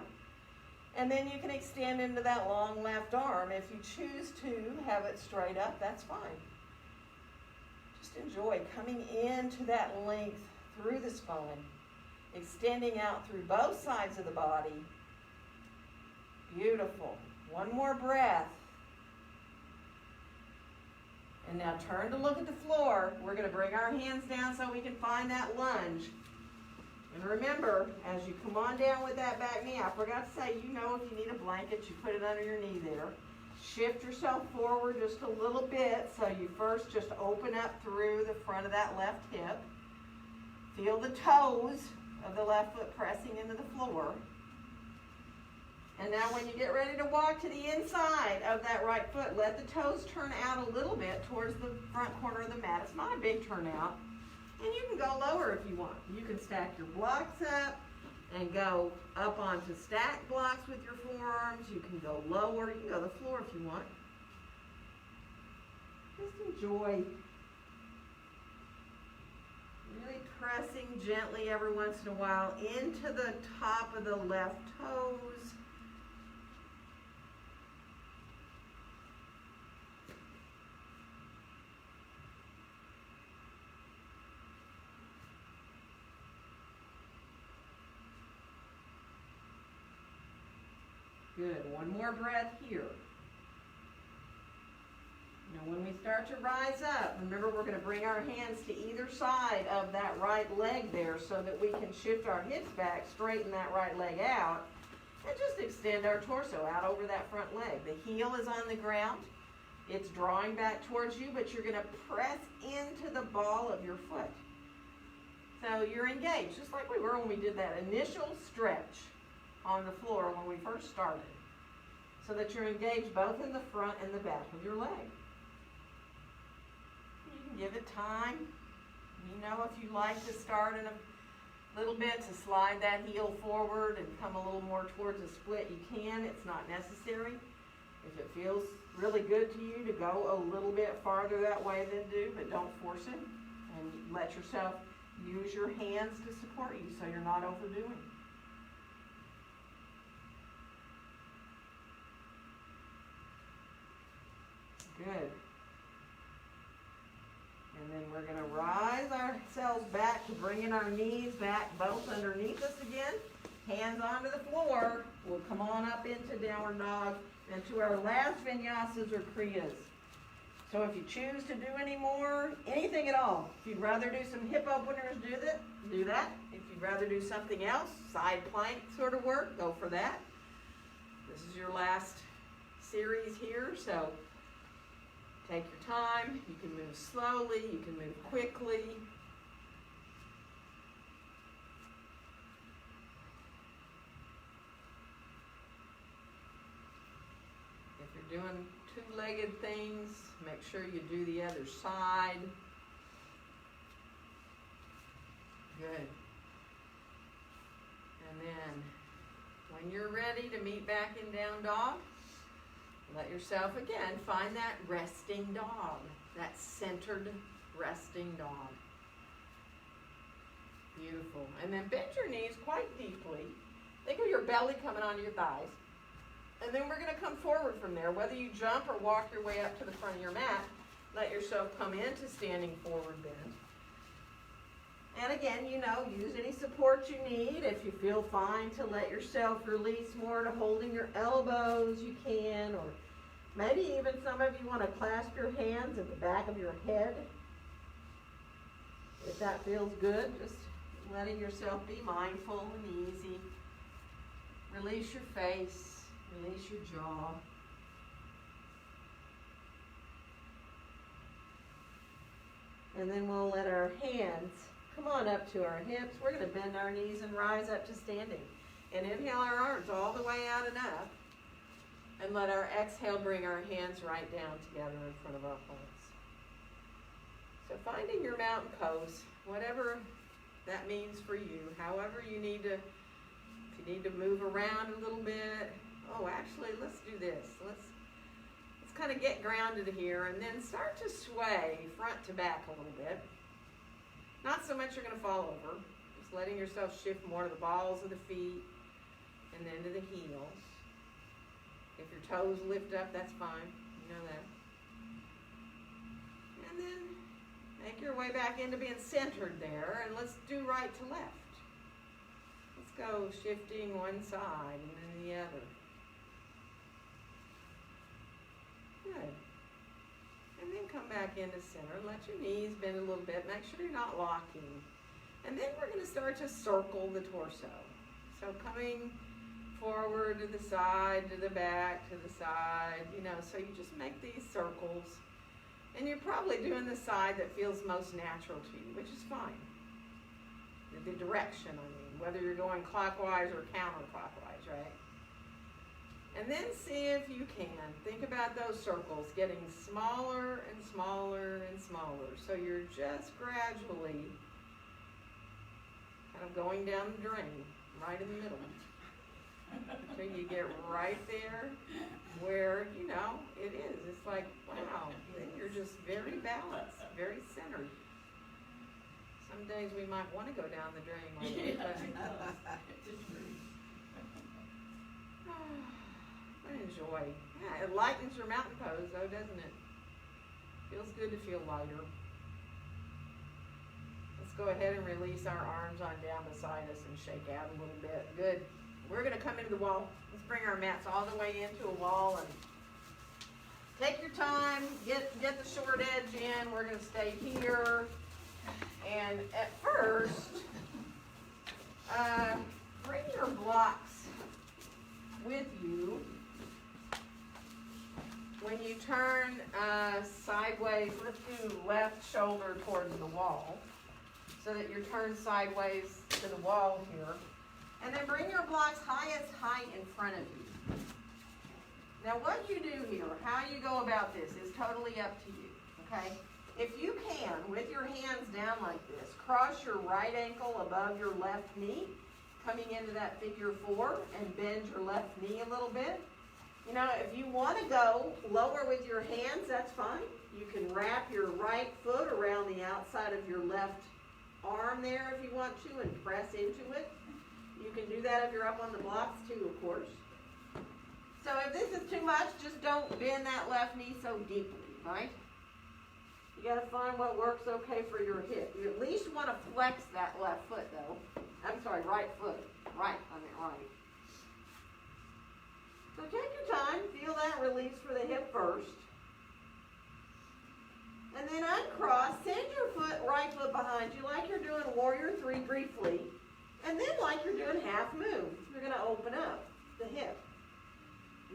And then you can extend into that long left arm. If you choose to have it straight up, that's fine. Just enjoy coming into that length through the spine, extending out through both sides of the body. Beautiful. One more breath. And now turn to look at the floor. We're going to bring our hands down so we can find that lunge. And remember, as you come on down with that back knee, I forgot to say, you know, if you need a blanket, you put it under your knee there. Shift yourself forward just a little bit, so you first just open up through the front of that left hip. Feel the toes of the left foot pressing into the floor. And now when you get ready to walk to the inside of that right foot, let the toes turn out a little bit towards the front corner of the mat. It's not a big turnout. And you can go lower if you want. You can stack your blocks up and go up onto stacked blocks with your forearms. You can go lower. You can go to the floor if you want. Just enjoy really pressing gently every once in a while into the top of the left toes. Good. One more breath here. Now when we start to rise up, remember we're going to bring our hands to either side of that right leg there so that we can shift our hips back, straighten that right leg out, and just extend our torso out over that front leg. The heel is on the ground. It's drawing back towards you, but you're going to press into the ball of your foot. So you're engaged, just like we were when we did that initial stretch on the floor when we first started, so that you're engaged both in the front and the back of your leg. You can give it time. You know, if you like to start in a little bit to slide that heel forward and come a little more towards a split, you can. It's not necessary. If it feels really good to you to go a little bit farther that way, then do, but don't force it. And let yourself use your hands to support you so you're not overdoing. Good. And then we're going to rise ourselves back to bringing our knees back both underneath us again. Hands onto the floor. We'll come on up into downward dog and to our last vinyasas or kriyas. So if you choose to do any more, anything at all, if you'd rather do some hip openers, do that. If you'd rather do something else, side plank sort of work, go for that. This is your last series here, so take your time. You can move slowly, you can move quickly. If you're doing two-legged things, make sure you do the other side. Good. And then when you're ready to meet back in down dog, let yourself again find that resting dog, that centered resting dog. Beautiful. And then bend your knees quite deeply. Think of your belly coming onto your thighs. And then we're going to come forward from there. Whether you jump or walk your way up to the front of your mat, let yourself come into standing forward bend. And again, you know, use any support you need. If you feel fine to let yourself release more to holding your elbows, you can. Or maybe even some of you want to clasp your hands at the back of your head. If that feels good, just letting yourself be mindful and easy. Release your face, release your jaw. And then we'll let our hands come on up to our hips. We're going to bend our knees and rise up to standing. And inhale our arms all the way out and up. And let our exhale bring our hands right down together in front of our hearts. So finding your mountain pose, whatever that means for you, however you need to, if you need to move around a little bit. Oh, actually, let's do this. Let's kind of get grounded here and then start to sway front to back a little bit. Not so much you're going to fall over. Just letting yourself shift more to the balls of the feet and then to the heels. If your toes lift up, that's fine. You know that. And then make your way back into being centered there. And let's do right to left. Let's go shifting one side and then the other. Good. And then come back into center. Let your knees bend a little bit. Make sure you're not locking. And then we're going to start to circle the torso. So coming forward to the side, to the back, to the side, so you just make these circles. And you're probably doing the side that feels most natural to you, which is fine. The direction, whether you're going clockwise or counterclockwise, right? And then see if you can. Think about those circles getting smaller and smaller and smaller. So you're just gradually kind of going down the drain, right in the middle. Until you get right there where, it is. It's like, wow, then you're just very balanced, very centered. Some days we might want to go down the drain like that. Enjoy. Yeah, it lightens your mountain pose though, doesn't it? Feels good to feel lighter. Let's go ahead and release our arms on down beside us and shake out a little bit. Good. We're going to come into the wall. Let's bring our mats all the way into a wall and take your time. Get the short edge in. We're going to stay here. And at first, bring your blocks with you. When you turn sideways, let's do left shoulder towards the wall so that you're turned sideways to the wall here. And then bring your blocks highest height in front of you. Now what you do here, how you go about this is totally up to you, okay? If you can, with your hands down like this, cross your right ankle above your left knee, coming into that figure 4, and bend your left knee a little bit. If you want to go lower with your hands, that's fine. You can wrap your right foot around the outside of your left arm there if you want to and press into it. You can do that if you're up on the blocks too, of course. So if this is too much, just don't bend that left knee so deeply, right? You got to find what works okay for your hip. You at least want to flex that left foot though. I'm sorry, right foot. Right. So take your time, feel that release for the hip first. And then uncross, send your right foot behind you like you're doing warrior 3 briefly. And then like you're doing half moon. You're going to open up the hip.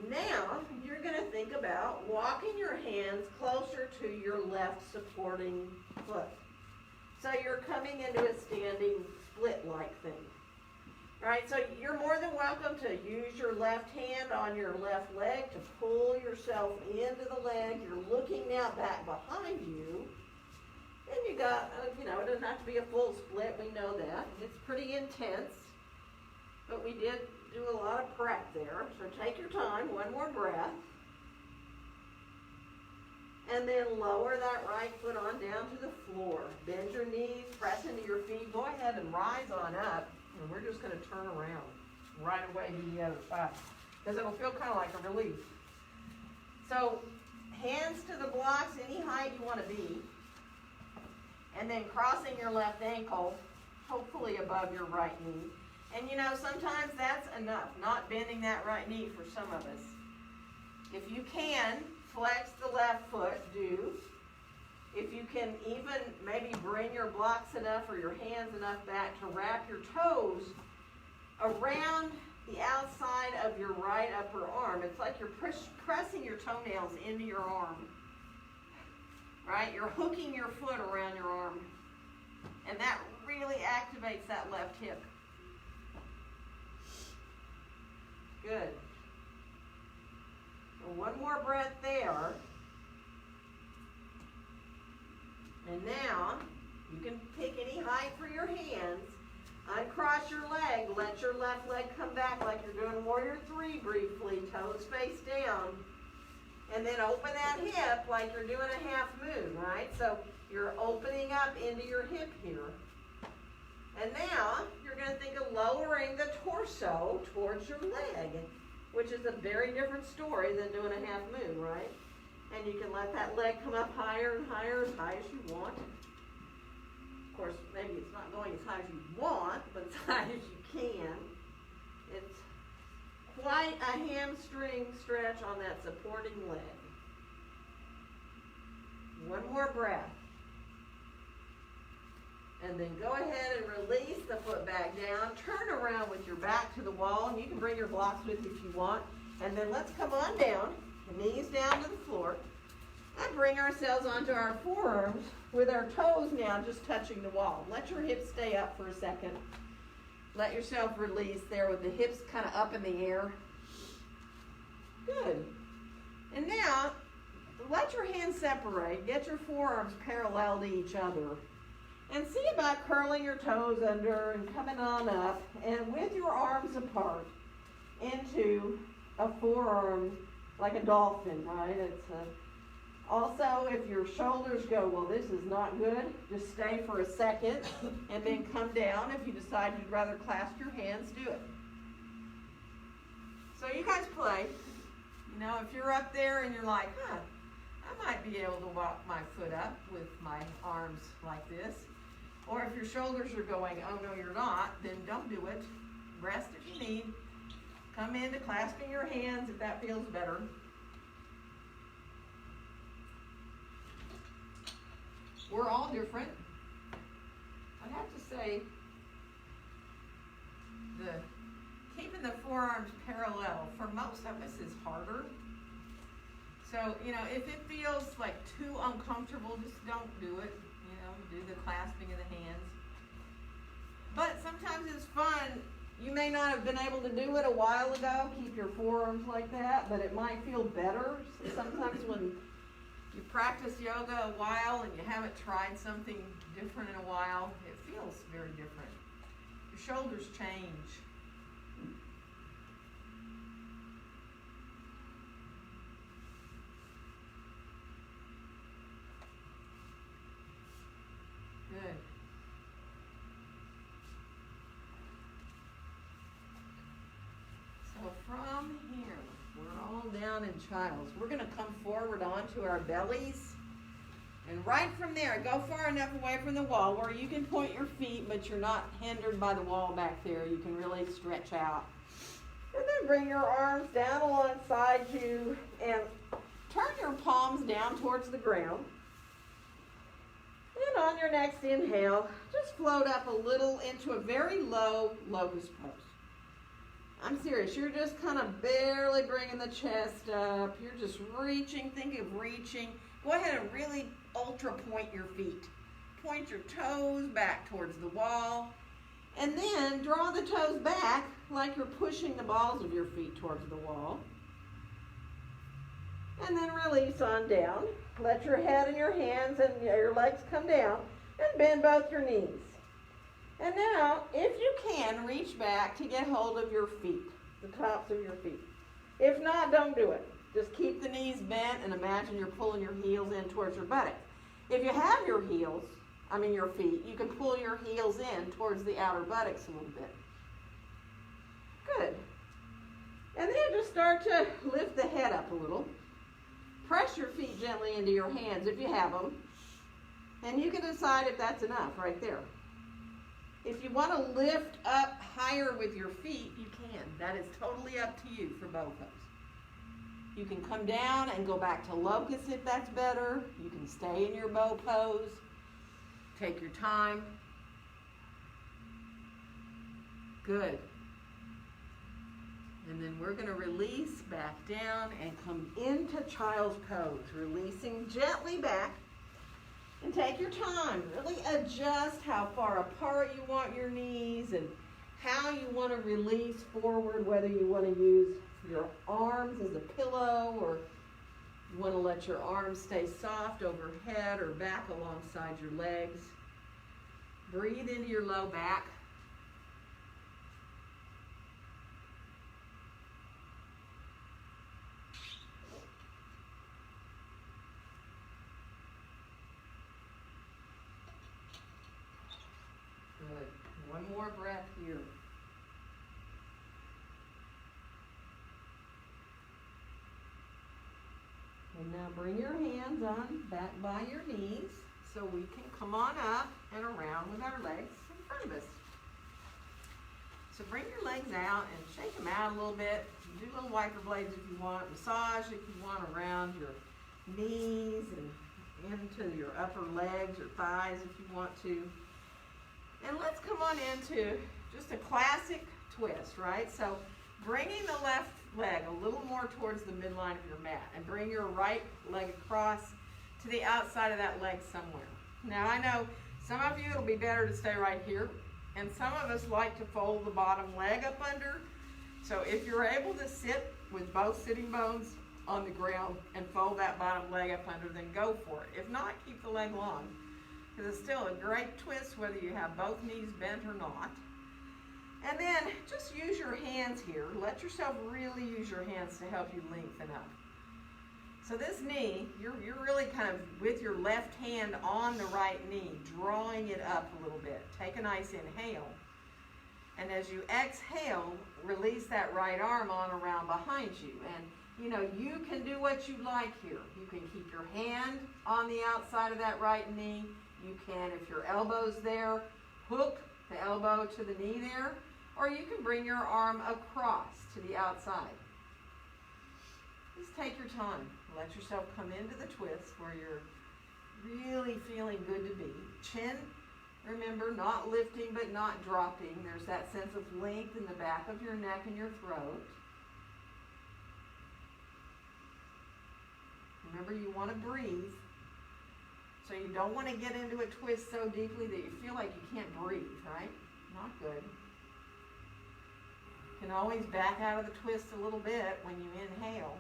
Now, you're going to think about walking your hands closer to your left supporting foot. So you're coming into a standing split-like thing. All right, so you're more than welcome to use your left hand on your left leg to pull yourself into the leg. You're looking now back behind you. And you got, it doesn't have to be a full split. We know that. It's pretty intense. But we did do a lot of prep there. So take your time. One more breath. And then lower that right foot on down to the floor. Bend your knees, press into your feet. Go ahead and rise on up. And we're just going to turn around right away to the other side. Because it'll feel kind of like a relief. So hands to the blocks, any height you want to be. And then crossing your left ankle, hopefully above your right knee. And sometimes that's enough, not bending that right knee for some of us. If you can, flex the left foot, do. If you can even maybe bring your blocks enough or your hands enough back to wrap your toes around the outside of your right upper arm. It's like you're pressing your toenails into your arm. Right? You're hooking your foot around your arm. And that really activates that left hip. Good. So one more breath there. And now, you can pick any height for your hands. Uncross your leg. Let your left leg come back like you're doing warrior 3 briefly. Toes face down. And then open that hip like you're doing a half moon, right? So you're opening up into your hip here. And now, you're going to think of lowering the torso towards your leg, which is a very different story than doing a half moon, right? And you can let that leg come up higher and higher, as high as you want. Of course, maybe it's not going as high as you want, but as high as you can. It's quite a hamstring stretch on that supporting leg. One more breath. And then go ahead and release the foot back down. Turn around with your back to the wall, and you can bring your blocks with you if you want. And then let's come on down, the knees down to the floor, and bring ourselves onto our forearms with our toes now just touching the wall. Let your hips stay up for a second. Let yourself release there with the hips kind of up in the air. Good. And now, let your hands separate. Get your forearms parallel to each other. And see about curling your toes under and coming on up. And with your arms apart into a forearm like a dolphin, right? Also, if your shoulders go, well, this is not good, just stay for a second and then come down. If you decide you'd rather clasp your hands, do it. So you guys play. You know, if you're up there and you're like, I might be able to walk my foot up with my arms like this. Or if your shoulders are going, oh no, you're not, then don't do it. Rest if you need. Come into clasping your hands if that feels better. We're all different. I'd have to say, keeping the forearms parallel for most of us is harder. So, you know, if it feels like too uncomfortable, just don't do it. You know, do the clasping of the hands. But sometimes it's fun. You may not have been able to do it a while ago, keep your forearms like that, but it might feel better. So sometimes when you practice yoga a while and you haven't tried something different in a while, it feels very different. Your shoulders change. Good. So from here, we're all down in child's. We're going to come forward onto our bellies. And right from there, go far enough away from the wall where you can point your feet, but you're not hindered by the wall back there. You can really stretch out. And then bring your arms down alongside you and turn your palms down towards the ground. And on your next inhale, just float up a little into a very low locust pose. I'm serious, you're just kind of barely bringing the chest up. You're just reaching, think of reaching. Go ahead and really ultra point your feet. Point your toes back towards the wall. And then draw the toes back like you're pushing the balls of your feet towards the wall. And then release on down. Let your head and your hands and your legs come down and bend both your knees. And now, if you can, reach back to get hold of your feet, the tops of your feet. If not, don't do it. Just keep the knees bent and imagine you're pulling your heels in towards your buttocks. If you have your feet, you can pull your heels in towards the outer buttocks a little bit. Good. And then just start to lift the head up a little. Press your feet gently into your hands if you have them. And you can decide if that's enough right there. If you want to lift up higher with your feet, you can. That is totally up to you for both of us. You can come down and go back to locust if that's better. You can stay in your bow pose. Take your time. Good. And then we're going to release back down and come into child's pose. Releasing gently back. And take your time. Really adjust how far apart you want your knees and how you want to release forward, whether you want to use your arms as a pillow or you want to let your arms stay soft overhead or back alongside your legs. Breathe into your low back. Good. One more breath here. And now bring your hands on back by your knees so we can come on up and around with our legs in front of us. So bring your legs out and shake them out a little bit. Do little wiper blades if you want. Massage if you want around your knees and into your upper legs or thighs if you want to. And let's come on into just a classic twist, right? So bringing the left leg a little more towards the midline of your mat and bring your right leg across to the outside of that leg somewhere. Now I know some of you it'll be better to stay right here, and some of us like to fold the bottom leg up under. So if you're able to sit with both sitting bones on the ground and fold that bottom leg up under, then go for it. If not, keep the leg long, because it's still a great twist whether you have both knees bent or not. And then just use your hands here. Let yourself really use your hands to help you lengthen up. So this knee, you're really kind of with your left hand on the right knee, drawing it up a little bit. Take a nice inhale. And as you exhale, release that right arm on around behind you. And you know, you can do what you like here. You can keep your hand on the outside of that right knee. You can, if your elbow's there, hook the elbow to the knee there, or you can bring your arm across to the outside. Just take your time. Let yourself come into the twist where you're really feeling good to be. Chin, remember, not lifting but not dropping. There's that sense of length in the back of your neck and your throat. Remember, you want to breathe. So you don't want to get into a twist so deeply that you feel like you can't breathe, right? Not good. You can always back out of the twist a little bit when you inhale.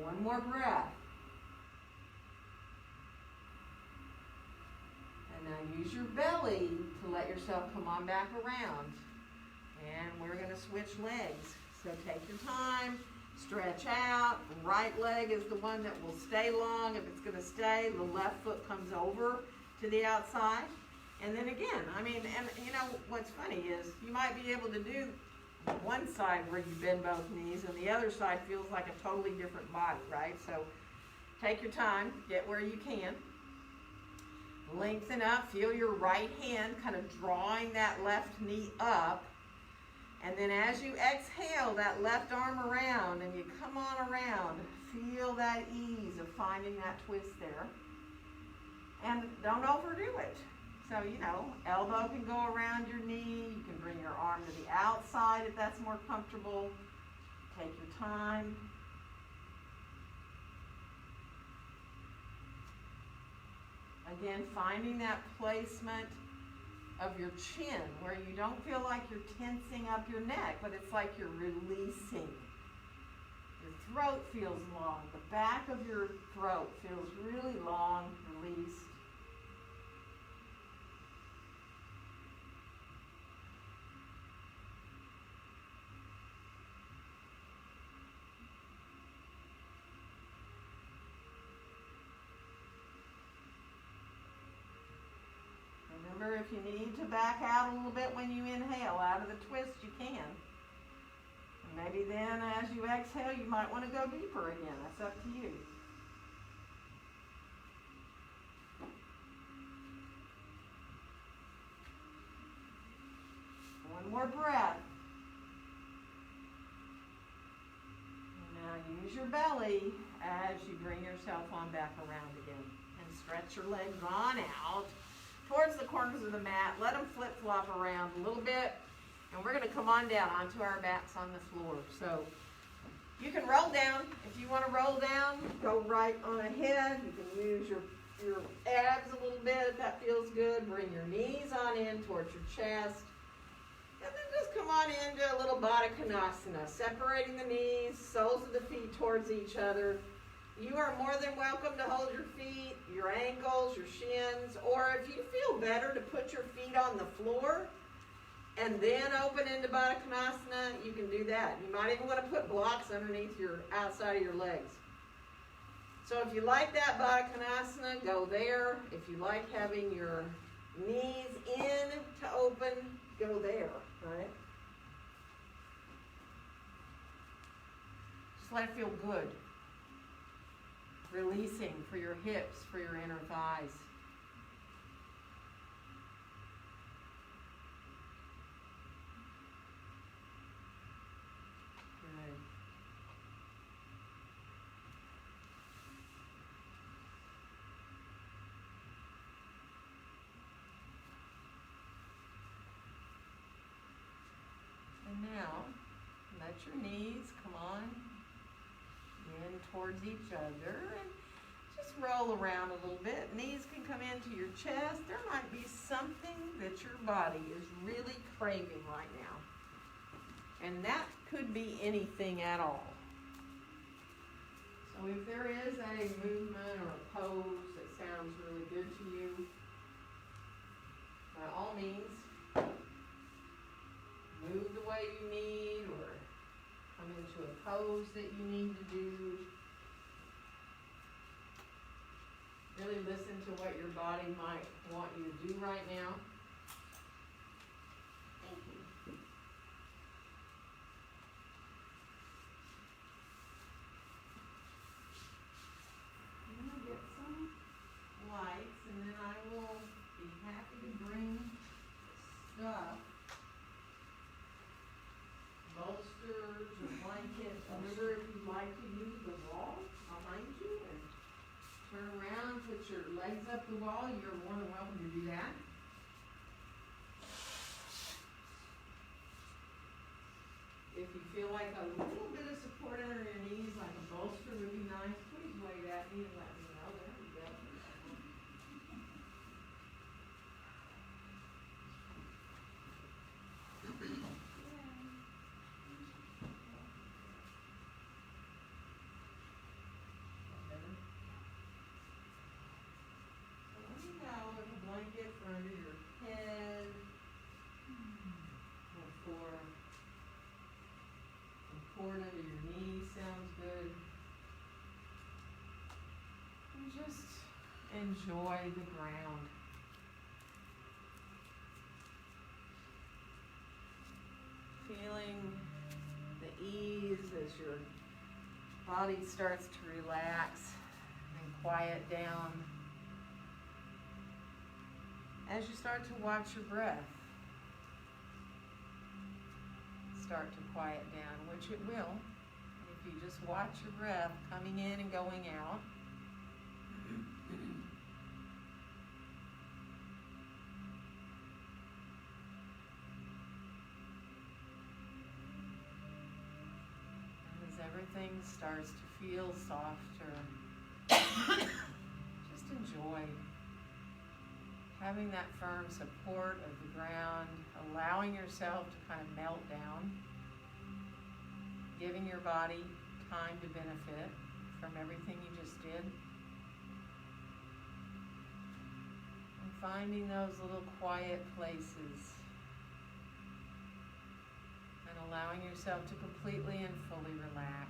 One more breath. And now use your belly to let yourself come on back around. And we're going to switch legs. So take your time, stretch out. The right leg is the one that will stay long. If it's going to stay, the left foot comes over to the outside. And then again, I mean, and you know, what's funny is you might be able to do one side where you bend both knees and the other side feels like a totally different body, right? So take your time, get where you can. Lengthen up, feel your right hand kind of drawing that left knee up. And then as you exhale, that left arm around and you come on around, feel that ease of finding that twist there. And don't overdo it. So, you know, elbow can go around your knee. You can bring your arm to the outside if that's more comfortable. Take your time. Again, finding that placement of your chin where you don't feel like you're tensing up your neck, but it's like you're releasing. Your throat feels long. The back of your throat feels really long, released. Remember, if you need to back out a little bit when you inhale out of the twist, you can. And maybe then as you exhale, you might want to go deeper again. That's up to you. One more breath. And now use your belly as you bring yourself on back around again. And stretch your legs on out towards the corners of the mat. Let them flip-flop around a little bit. And we're going to come on down onto our backs on the floor. So you can roll down. If you want to roll down, go right on ahead. You can use your abs a little bit if that feels good. Bring your knees on in towards your chest. And then just come on into a little Bodakanasana, separating the knees, soles of the feet towards each other. You are more than welcome to hold your feet, your ankles, your shins, or if you feel better to put your feet on the floor and then open into Bodakanasana, you can do that. You might even want to put blocks underneath your outside of your legs. So if you like that Bodakanasana, go there. If you like having your knees in to open, go there, right? Just let it feel good. Releasing for your hips, for your inner thighs. let your knees come on in towards each other and just roll around a little bit. Knees can come into your chest. There might be something that your body is really craving right now. And that could be anything at all. So if there is a movement or a pose that sounds really good to you, by all means, move the way you need or come into a pose that you need to do. Really listen to what your body might want you to do right now. Thank you. I'm going to get some lights and then I will be happy to bring stuff, bolsters or blankets. Remember, if you'd like to use the wall behind you and turn around, put your legs up the wall, you're more than welcome to do that. If you feel like a little bit of support under your knees, like a bolster would be nice, please wave at me and let me know. There we go. Blanket for under your head, or for a cord under your knee sounds good. And just enjoy the ground. Feeling the ease as your body starts to relax and quiet down. As you start to watch your breath start to quiet down, which it will, if you just watch your breath coming in and going out. And as everything starts to feel softer, just enjoy having that firm support of the ground, allowing yourself to kind of melt down, giving your body time to benefit from everything you just did, and finding those little quiet places and allowing yourself to completely and fully relax.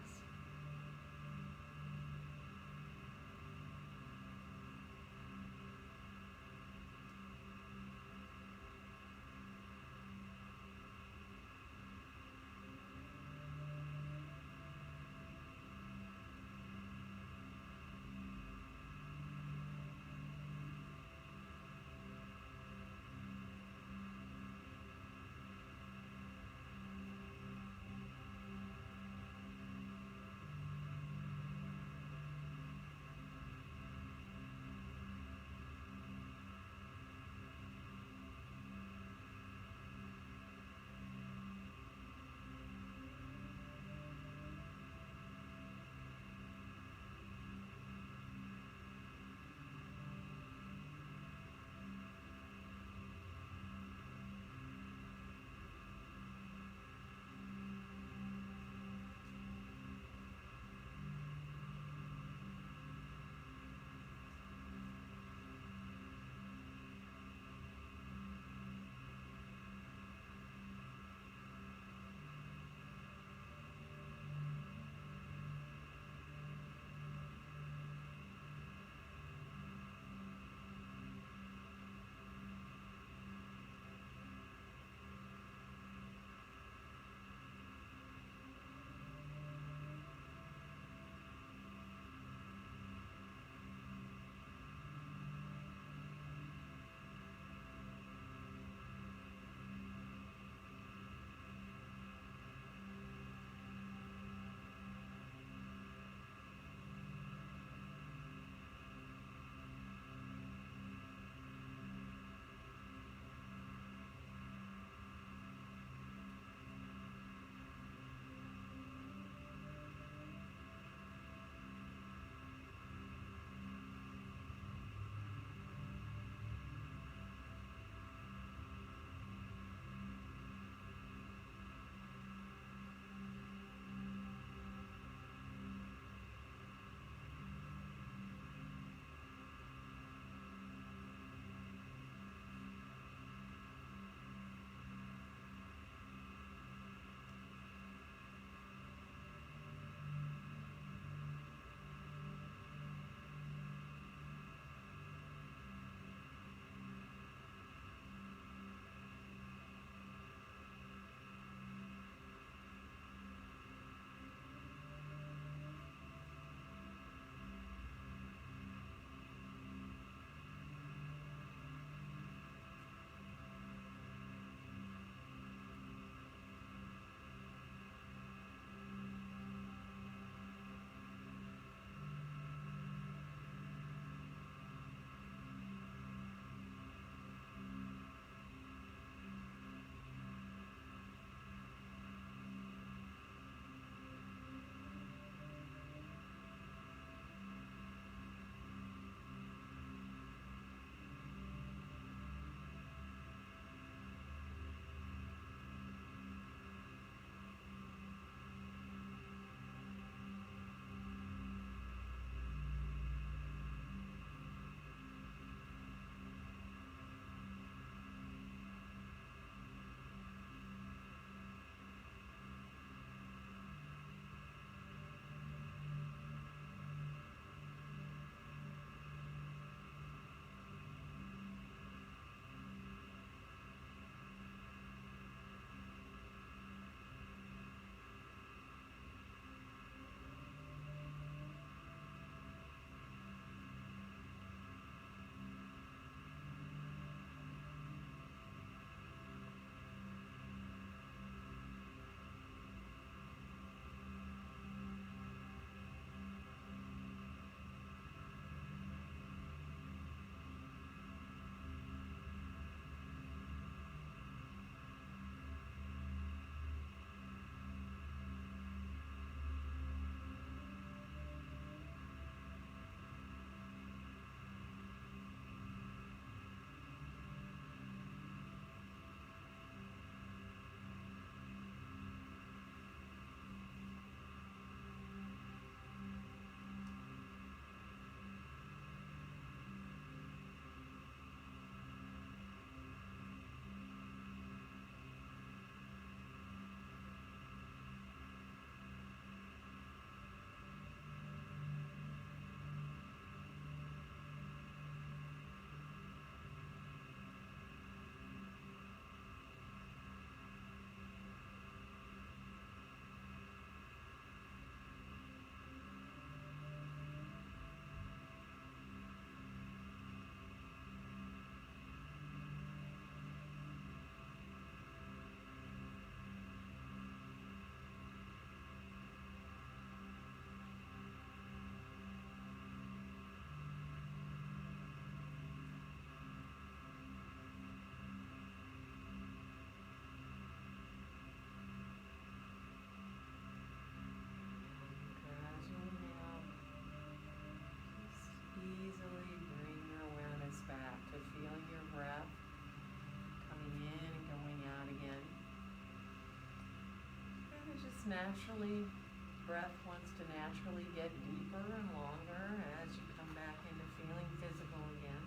breath wants to naturally get deeper and longer as you come back into feeling physical again.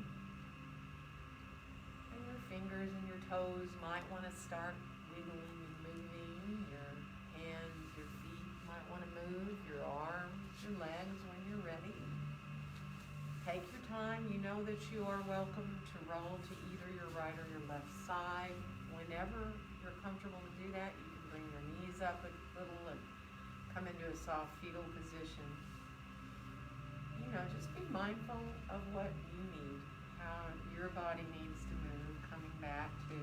And your fingers and your toes might want to start wiggling and moving. Your hands, your feet might want to move, your arms, your legs when you're ready. Take your time. You know that you are welcome to roll to either your right or your left side. Whenever you're comfortable to do that, you can bring your knees up a little and come into a soft fetal position. Just be mindful of what you need, how your body needs to move, coming back to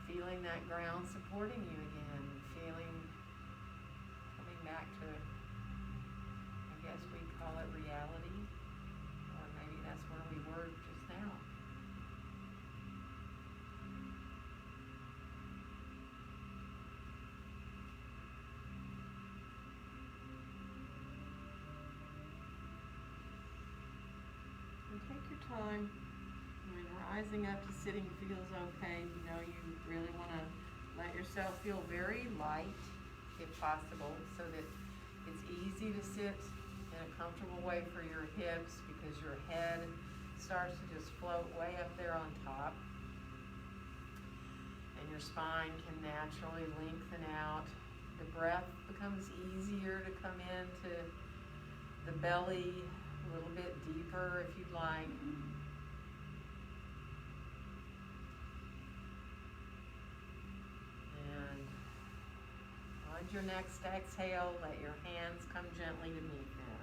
feeling that ground supporting you again, coming back to, I guess we call it reality, or maybe that's where we were just now. Take your time. When rising up to sitting feels okay, you really want to let yourself feel very light, if possible, so that it's easy to sit in a comfortable way for your hips, because your head starts to just float way up there on top. And your spine can naturally lengthen out. The breath becomes easier to come into the belly, a little bit deeper if you'd like. And on your next exhale, let your hands come gently to meet now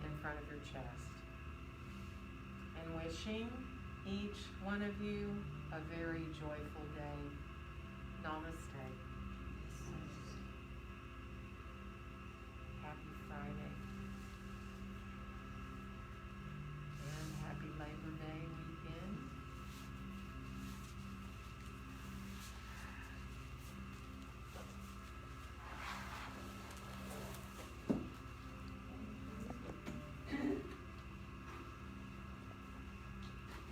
in front of your chest. And wishing each one of you a very joyful day. Namaste.